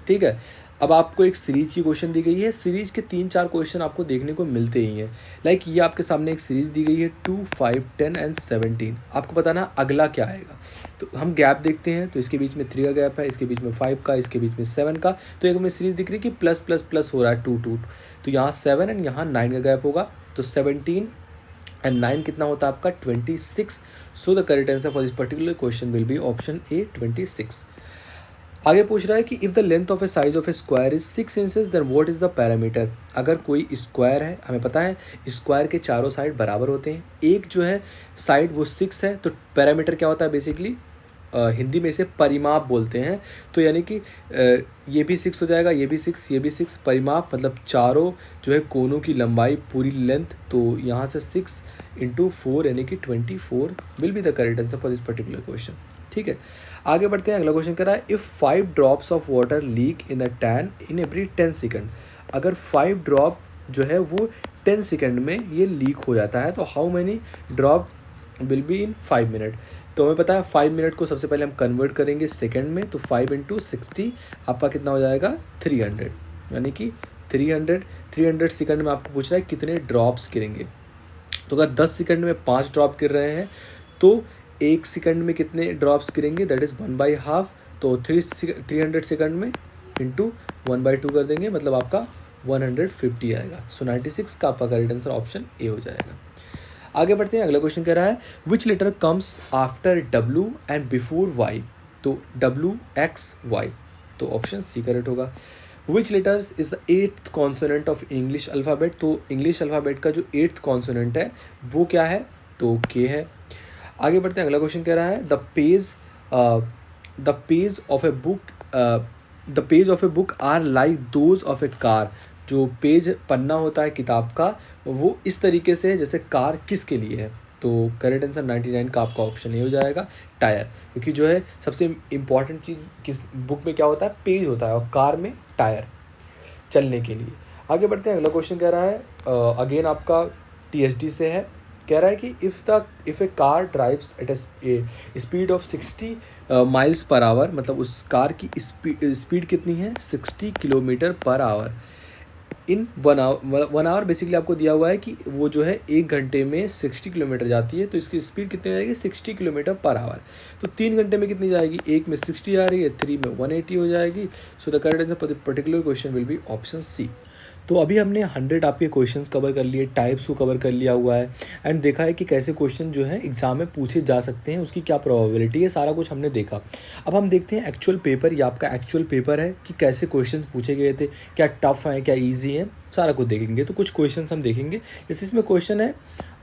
ठीक है। अब आपको एक सीरीज की क्वेश्चन दी गई है, सीरीज के 3-4 क्वेश्चन आपको देखने को मिलते ही हैं। लाइक ये आपके सामने एक सीरीज दी गई है 2, 5, 10 एंड 17। आपको बताना अगला क्या आएगा। तो हम गैप देखते हैं, तो इसके बीच में 3 का गैप है, इसके बीच में 5 का, इसके बीच में 7 का। तो एक हमें सीरीज दिख रही है कि प्लस प्लस प्लस हो रहा है 2 2, तो यहाँ 7 एंड यहाँ 9 का गैप होगा। तो 17 एंड 9 कितना होता है आपका 26। So the correct answer for this particular question will be option A 26। आगे पूछ रहा है कि if the length of a size of a square is 6 inches then what is the parameter. अगर कोई स्क्वायर है, हमें पता है स्क्वायर के चारों साइड बराबर होते हैं, एक जो है साइड वो 6 है, तो पैरामीटर क्या होता है बेसिकली हिंदी में इसे परिमाप बोलते हैं। तो यानी कि ये भी 6 हो जाएगा, ये भी 6, ये भी 6। परिमाप मतलब चारों जो है कोनों की लंबाई, पूरी लेंथ। तो यहाँ से 6 × 4 यानी कि 24 will be the correct answer for this particular question. ठीक है, आगे बढ़ते हैं। अगला क्वेश्चन कह रहा है if 5 drops of water leak in the tan in every 10 second. अगर 5 ड्रॉप जो है वो 10 सेकंड में ये लीक हो जाता है, तो how many drop will be in 5 minute. तो हमें पता है 5 मिनट को सबसे पहले हम कन्वर्ट करेंगे सेकंड में, तो 5 × 60 आपका कितना हो जाएगा 300, यानी कि 300 सेकंड में आपको पूछ रहा है कितने ड्रॉप्स गिरेंगे। तो अगर 10 सेकंड में 5 ड्रॉप गिर रहे हैं तो 1 सेकंड में कितने ड्रॉप्स गिरेंगे, दैट इज़ 1/2। तो 300 सेकंड में इंटू 1/2 कर देंगे, मतलब आपका 150 आएगा। सो 96 का आपका करेक्ट आंसर ऑप्शन ए हो जाएगा। आगे बढ़ते हैं। अगला क्वेश्चन कह रहा है which letter comes after W and before Y। तो WXY, तो ऑप्शन सी करेक्ट होगा। Which letters is the 8th consonant of English alphabet. तो इंग्लिश अल्फ़ाबेट का जो 8th कॉन्सोनेंट है वो क्या है, तो K है। आगे बढ़ते हैं। अगला क्वेश्चन कह रहा है the page of a book are like those of a car. जो पेज पन्ना होता है किताब का वो इस तरीके से है जैसे कार किसके लिए है। तो करेक्ट आंसर 99 का आपका ऑप्शन ए हो जाएगा, टायर। क्योंकि जो है सबसे इम्पॉर्टेंट चीज़ किस बुक में क्या होता है, पेज होता है, और कार में टायर, चलने के लिए। आगे बढ़ते हैं। अगला क्वेश्चन कह रहा है अगेन आपका TSD से है। कह रहा है कि if a car drives at a speed of 60 miles per hour, मतलब उस कार की स्पीड कितनी है 60 kilometre per hour in 1 hour. 1 hour basically आपको दिया हुआ है कि वो जो है 1 घंटे में 60 किलोमीटर जाती है, तो इसकी स्पीड कितनी जाएगी 60 किलोमीटर पर आवर। तो 3 घंटे में कितनी जाएगी, 1 में 60 आ रही है, 3 में 180 हो जाएगी। So the correct answer for the particular question will be option C. तो अभी हमने 100 आपके क्वेश्चंस कवर कर लिए, टाइप्स को कवर कर लिया हुआ है, एंड देखा है कि कैसे क्वेश्चन जो है एग्जाम में पूछे जा सकते हैं, उसकी क्या प्रोबेबिलिटी है, सारा कुछ हमने देखा। अब हम देखते हैं एक्चुअल पेपर, ये आपका एक्चुअल पेपर है कि कैसे क्वेश्चंस पूछे गए थे, क्या टफ हैं क्या ईजी हैं, सारा कुछ देखेंगे। तो कुछ क्वेश्चन हम देखेंगे। जैसे इसमें क्वेश्चन है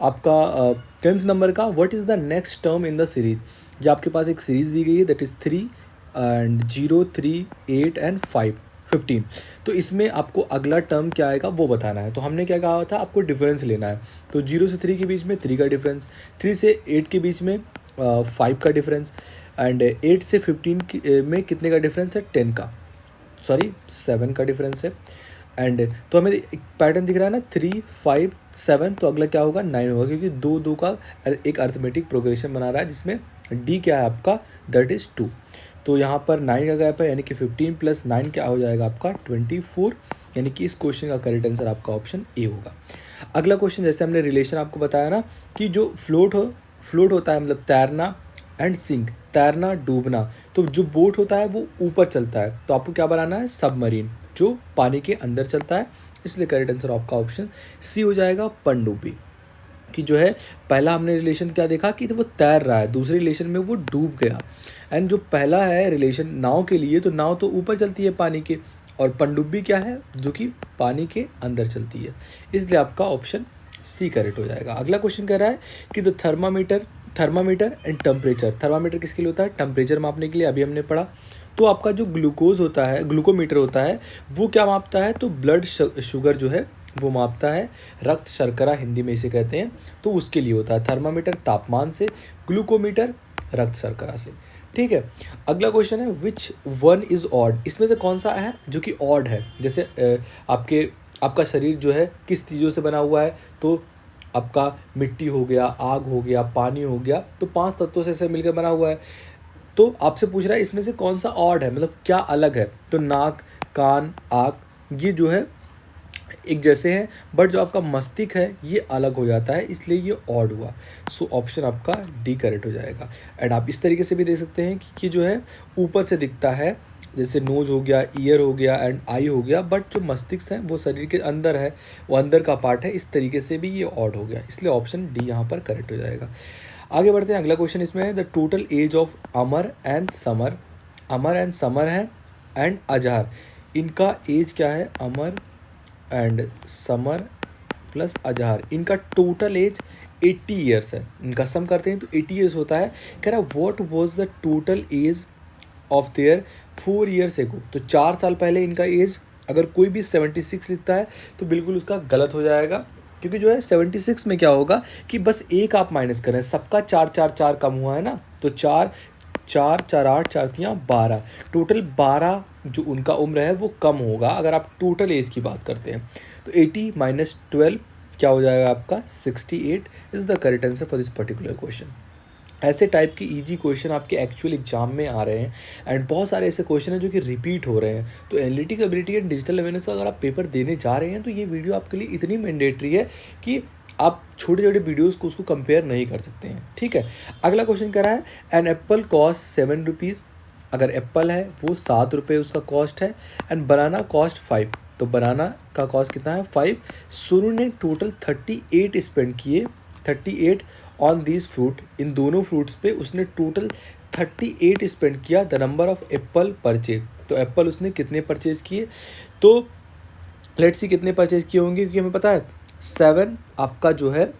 आपका 10th नंबर का, what is the next term in the series. ये आपके पास एक सीरीज़ दी गई है, दैट इज़ 3 एंड 0, 3, 8 एंड 15। तो इसमें आपको अगला टर्म क्या आएगा वो बताना है। तो हमने क्या कहा था, आपको डिफरेंस लेना है। तो 0 से 3 के बीच में 3 का डिफरेंस, 3 से 8 के बीच में 5 का डिफरेंस, एंड 8 से 15 में कितने का डिफरेंस है 7 का डिफरेंस है। एंड तो हमें एक पैटर्न दिख रहा है ना 3, 5, 7, तो अगला क्या होगा 9 होगा, क्योंकि 2 का एक अर्थमेटिक प्रोग्रेशन बना रहा है जिसमें डी क्या है आपका, दैट इज़ 2। तो यहाँ पर 9 का गैप है, यानी कि 15 + 9 क्या हो जाएगा आपका 24, यानी कि इस क्वेश्चन का करेक्ट आंसर आपका ऑप्शन ए होगा। अगला क्वेश्चन, जैसे हमने रिलेशन आपको बताया ना कि जो फ्लोट होता है मतलब तैरना एंड सिंक, तैरना डूबना, तो जो बोट होता है वो ऊपर चलता है, तो आपको क्या बनाना है सबमरीन, जो पानी के अंदर चलता है। इसलिए करेक्ट आंसर आपका ऑप्शन सी हो जाएगा पनडुब्बी। कि जो है पहला हमने रिलेशन क्या देखा कि वो तैर रहा है, दूसरे रिलेशन में वो डूब गया। एंड जो पहला है रिलेशन नाव के लिए, तो नाव तो ऊपर चलती है पानी के, और पनडुब्बी क्या है जो कि पानी के अंदर चलती है। इसलिए आपका ऑप्शन सी करेक्ट हो जाएगा। अगला क्वेश्चन कह रहा है कि the thermometer and temperature. Thermometer किसके लिए होता है, टेम्परेचर मापने के लिए, अभी हमने पढ़ा। तो आपका जो ग्लूकोमीटर होता है वो क्या मापता है, तो ब्लड शुगर जो है वो मापता है, रक्त शर्करा हिंदी में इसे कहते हैं, तो उसके लिए होता है। थर्मामीटर तापमान से, ग्लूकोमीटर रक्त शर्करा से। ठीक है, अगला क्वेश्चन है विच वन इज़ ऑड। इसमें से कौन सा है जो कि ऑड है। जैसे आपका शरीर जो है किस चीज़ों से बना हुआ है, तो आपका मिट्टी हो गया, आग हो गया, पानी हो गया, तो 5 तत्वों से मिलकर बना हुआ है। तो आपसे पूछ रहा है इसमें से कौन सा ऑड है, मतलब क्या अलग है। तो नाक, कान, आँख ये जो है एक जैसे हैं, बट जो आपका मस्तिष्क है ये अलग हो जाता है, इसलिए ये ऑड हुआ। सो ऑप्शन आपका डी करेक्ट हो जाएगा। एंड आप इस तरीके से भी देख सकते हैं कि जो है ऊपर से दिखता है, जैसे नोज़ हो गया, ईयर हो गया एंड आई हो गया, बट जो मस्तिष्क है वो शरीर के अंदर है, वो अंदर का पार्ट है, इस तरीके से भी ये ऑड हो गया, इसलिए ऑप्शन डी यहाँ पर करेक्ट हो जाएगा। आगे बढ़ते हैं। अगला क्वेश्चन इसमें है the total age of Amar and Samar है एंड अजहर, इनका एज क्या है, अमर एंड समर प्लस अजहर, इनका टोटल एज 80 ईयर्स है, इनका सम करते हैं तो 80 ईयर्स होता है। कह रहा what was the total age of their 4 years ago. तो 4 साल पहले इनका एज, अगर कोई भी 76 लिखता है तो बिल्कुल उसका गलत हो जाएगा, क्योंकि जो है 76 में क्या होगा कि बस एक आप माइनस करें, सबका 4 4 4 कम हुआ है ना, तो 4 4 4 8 4 3 12, टोटल 12 जो उनका उम्र है वो कम होगा अगर आप टोटल एज की बात करते हैं। तो 80 माइनस 12 क्या हो जाएगा आपका 68 is the correct answer for this particular question. ऐसे टाइप के इजी क्वेश्चन आपके एक्चुअल एग्जाम में आ रहे हैं एंड बहुत सारे ऐसे क्वेश्चन हैं जो कि रिपीट हो रहे हैं। तो analytic ability and digital awareness का अगर आप पेपर देने जा रहे हैं तो ये वीडियो आपके लिए इतनी मैंडेटरी है कि आप छोटे छोटे वीडियोज़ को उसको कंपेयर नहीं कर सकते हैं, ठीक है। अगला क्वेश्चन कह रहा है एन एप्पल कॉस्ट 7 रुपीज़। अगर एप्पल है वो 7 रुपये उसका कॉस्ट है एंड बनाना कॉस्ट 5, तो बनाना का कॉस्ट कितना है 5। सोनू ने टोटल 38 स्पेंड किए, 38 ऑन दिस फ्रूट, इन दोनों फ्रूट्स पे उसने टोटल 38 स्पेंड किया। The number of Apple purchase, तो एप्पल उसने कितने परचेज किए, तो लेट्स सी कितने परचेज किए होंगे, क्योंकि हमें पता है 7 आपका जो है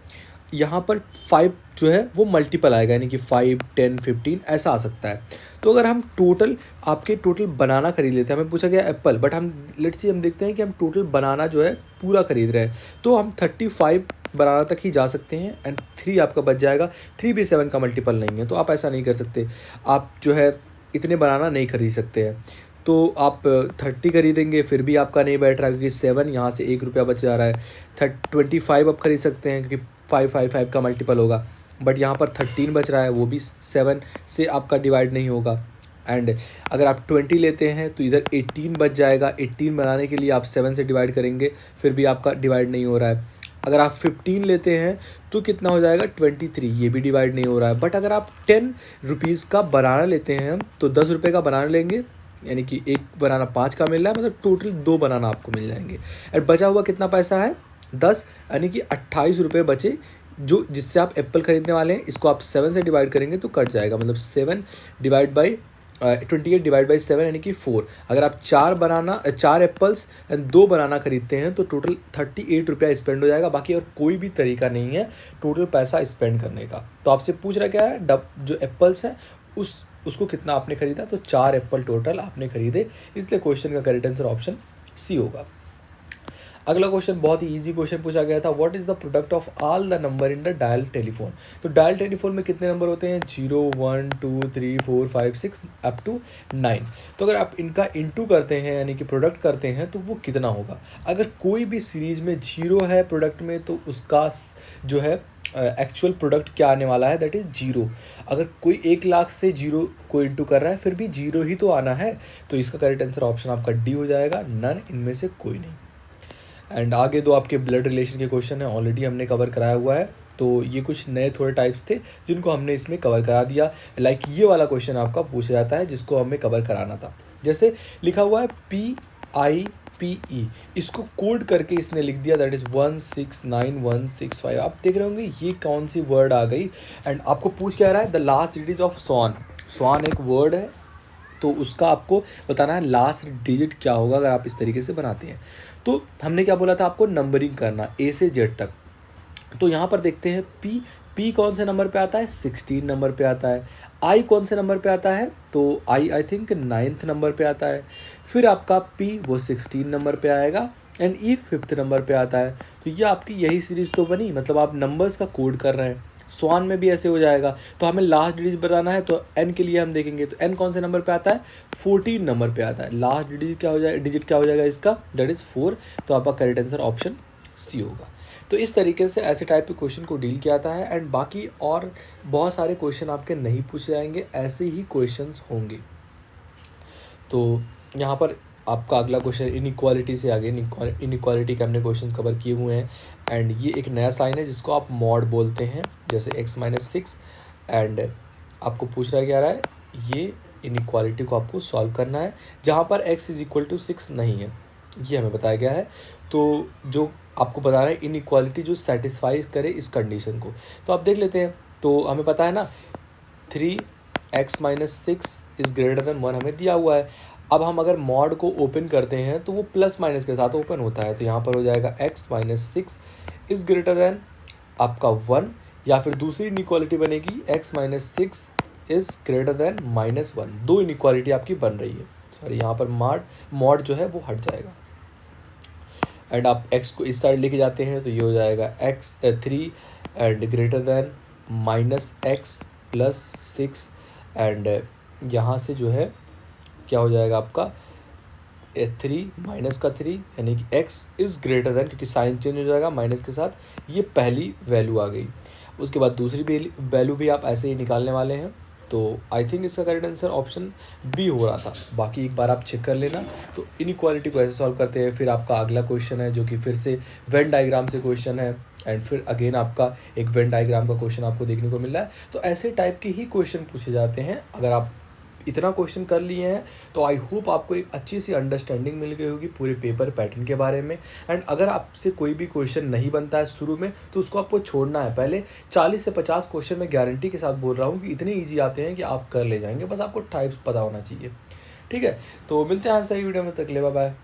यहाँ पर 5 जो है वो मल्टीपल आएगा, यानी कि 5 10 15 ऐसा आ सकता है। तो अगर हम टोटल आपके टोटल बनाना खरीद लेते हैं, हमें पूछा गया एप्पल, बट हम लेट्स सी हम देखते हैं कि हम टोटल बनाना जो है पूरा खरीद रहे हैं, तो हम 35 बनाना तक ही जा सकते हैं एंड 3 आपका बच जाएगा। 3 भी 7 का मल्टीपल नहीं है, तो आप ऐसा नहीं कर सकते, आप जो है इतने बनाना नहीं खरीद सकते हैं। तो आप 30 खरीदेंगे फिर भी आपका नहीं बैठ रहा, क्योंकि 7 यहाँ से 1 रुपया बच जा रहा है। 25 आप खरीद सकते हैं क्योंकि 5 का मल्टीपल होगा, बट यहाँ पर 13 बच रहा है, वो भी 7 से आपका डिवाइड नहीं होगा। एंड अगर आप 20 लेते हैं तो इधर 18 बच जाएगा, 18 बनाने के लिए आप 7 से डिवाइड करेंगे फिर भी आपका डिवाइड नहीं हो रहा है। अगर आप 15 लेते हैं तो कितना हो जाएगा 23, ये भी डिवाइड नहीं हो रहा है। बट अगर आप 10 रुपीज़ का बनाना लेते हैं हम, तो 10 रुपये का बनाना लेंगे, यानी कि एक बनाना 5 का मिल रहा है, मतलब टोटल 2 बनाना आपको मिल जाएंगे। और बचा हुआ कितना पैसा है 10, यानी कि 28 रुपये बचे, जो जिससे आप एप्पल खरीदने वाले हैं। इसको आप 7 से डिवाइड करेंगे तो कट जाएगा, मतलब 7 डिवाइड बाई 28 डिवाइड बाई 7 यानी कि 4। अगर आप 4 एप्पल्स एंड 2 बनाना खरीदते हैं तो टोटल 38 रुपया स्पेंड हो जाएगा। बाकी और कोई भी तरीका नहीं है टोटल पैसा स्पेंड करने का। तो आपसे पूछ रहा क्या है, जो एप्पल्स हैं उसको कितना आपने खरीदा, तो 4 एप्पल टोटल आपने खरीदे, इसलिए क्वेश्चन का करेक्ट आंसर ऑप्शन सी होगा। अगला क्वेश्चन बहुत ही इजी क्वेश्चन पूछा गया था, what is the product of all the number in the dial telephone. तो डायल टेलीफोन में कितने नंबर होते हैं, 0 1 2 3 4 5 6 अप टू 9। तो अगर आप इनका इंटू करते हैं यानी कि प्रोडक्ट करते हैं तो वो कितना होगा। अगर कोई भी सीरीज में 0 है प्रोडक्ट में तो उसका जो है एक्चुअल प्रोडक्ट क्या आने वाला है, दैट इज़ 0। अगर कोई 1 लाख से 0 को इंटू कर रहा है फिर भी 0 ही तो आना है, तो इसका करेक्ट आंसर ऑप्शन आपका डी हो जाएगा, नन, इनमें से कोई नहीं। एंड आगे 2 आपके ब्लड रिलेशन के क्वेश्चन हैं, ऑलरेडी हमने कवर कराया हुआ है, तो ये कुछ नए थोड़े टाइप्स थे जिनको हमने इसमें कवर करा दिया। लाइक ये वाला क्वेश्चन आपका पूछा जाता है जिसको हमें कवर कराना था। जैसे लिखा हुआ है PIPE, इसको कोड करके इसने लिख दिया, दैट इज़ 169165। आप देख रहे होंगे ये कौन सी वर्ड आ गई, एंड आपको पूछ क्या रहा है, द लास्ट डिजिट ऑफ स्वान। स्वान एक वर्ड है, तो उसका आपको बताना है लास्ट डिजिट क्या होगा अगर आप इस तरीके से बनाते हैं। तो हमने क्या बोला था आपको, नंबरिंग करना A से Z तक। तो यहाँ पर देखते हैं P कौन से नंबर पे आता है, 16 नंबर पे आता है। I कौन से नंबर पे आता है, तो आई थिंक 9th नंबर पे आता है। फिर आपका P वो 16 नंबर पे आएगा एंड E 5th नंबर पे आता है। तो ये आपकी यही सीरीज़ तो बनी, मतलब आप नंबर्स का कोड कर रहे हैं। स्वान में भी ऐसे हो जाएगा, तो हमें लास्ट डिजिट बताना है, तो n के लिए हम देखेंगे तो n कौन से नंबर पे आता है, 14 नंबर पे आता है। लास्ट डिजिट क्या हो जाएगा इसका, दैट इज़ 4। तो आपका करेक्ट आंसर ऑप्शन सी होगा। तो इस तरीके से ऐसे टाइप के क्वेश्चन को डील किया जाता है एंड बाकी और बहुत सारे क्वेश्चन आपके नहीं पूछे जाएंगे, ऐसे ही क्वेश्चंस होंगे। तो यहाँ पर आपका अगला क्वेश्चन इनइक्वालिटी से आगे, इनइक्वालिटी के हमने क्वेश्चन कवर किए हुए हैं एंड ये एक नया साइन है जिसको आप मॉड बोलते हैं, जैसे x-6। एंड आपको पूछ रहा क्या रहा है, ये इनइक्वालिटी को आपको सॉल्व करना है जहाँ पर x = 6 नहीं है, ये हमें बताया गया है। तो जो आपको बता रहा है इनइक्वालिटी जो सेटिस्फाई करे इस कंडीशन को, तो आप देख लेते हैं। तो हमें पता है ना 3x-6 इज़ ग्रेटर देन 1 हमें दिया हुआ है। अब हम अगर मॉड को ओपन करते हैं तो वो प्लस माइनस के साथ ओपन होता है, तो यहाँ पर हो जाएगा x-6 इज़ ग्रेटर देन आपका 1 या फिर दूसरी इनइक्वालिटी बनेगी x minus six is greater then -1। दो इनइक्वालिटी आपकी बन रही है, सॉरी यहाँ पर मॉड जो है वो हट जाएगा। एंड आप x को इस साइड लेके जाते हैं तो ये हो जाएगा x3 and greater than -x plus 6 and यहाँ से जो है क्या हो जाएगा आपका 3 माइनस का 3 यानी कि x इज़ ग्रेटर देन, क्योंकि साइन चेंज हो जाएगा माइनस के साथ, ये पहली वैल्यू आ गई। उसके बाद दूसरी वैल्यू भी आप ऐसे ही निकालने वाले हैं। तो आई थिंक इसका करेक्ट आंसर ऑप्शन बी हो रहा था, बाकी एक बार आप चेक कर लेना। तो इनइक्वालिटी को ऐसे सॉल्व करते हैं। फिर आपका अगला क्वेश्चन है जो कि फिर से वेन डायग्राम से क्वेश्चन है एंड फिर अगेन आपका एक वेन डायग्राम का क्वेश्चन आपको देखने को मिल रहा है। तो ऐसे टाइप के ही क्वेश्चन पूछे जाते हैं। अगर आप इतना क्वेश्चन कर लिए हैं तो आई होप आपको एक अच्छी सी अंडरस्टैंडिंग मिल गई होगी पूरे पेपर पैटर्न के बारे में। एंड अगर आपसे कोई भी क्वेश्चन नहीं बनता है शुरू में तो उसको आपको छोड़ना है। पहले 40 से 50 क्वेश्चन मैं गारंटी के साथ बोल रहा हूँ कि इतने ईजी आते हैं कि आप कर ले जाएंगे, बस आपको टाइप्स पता होना चाहिए। ठीक है, तो मिलते हैं आपसे अगली वीडियो में, तक ले बाय बाय।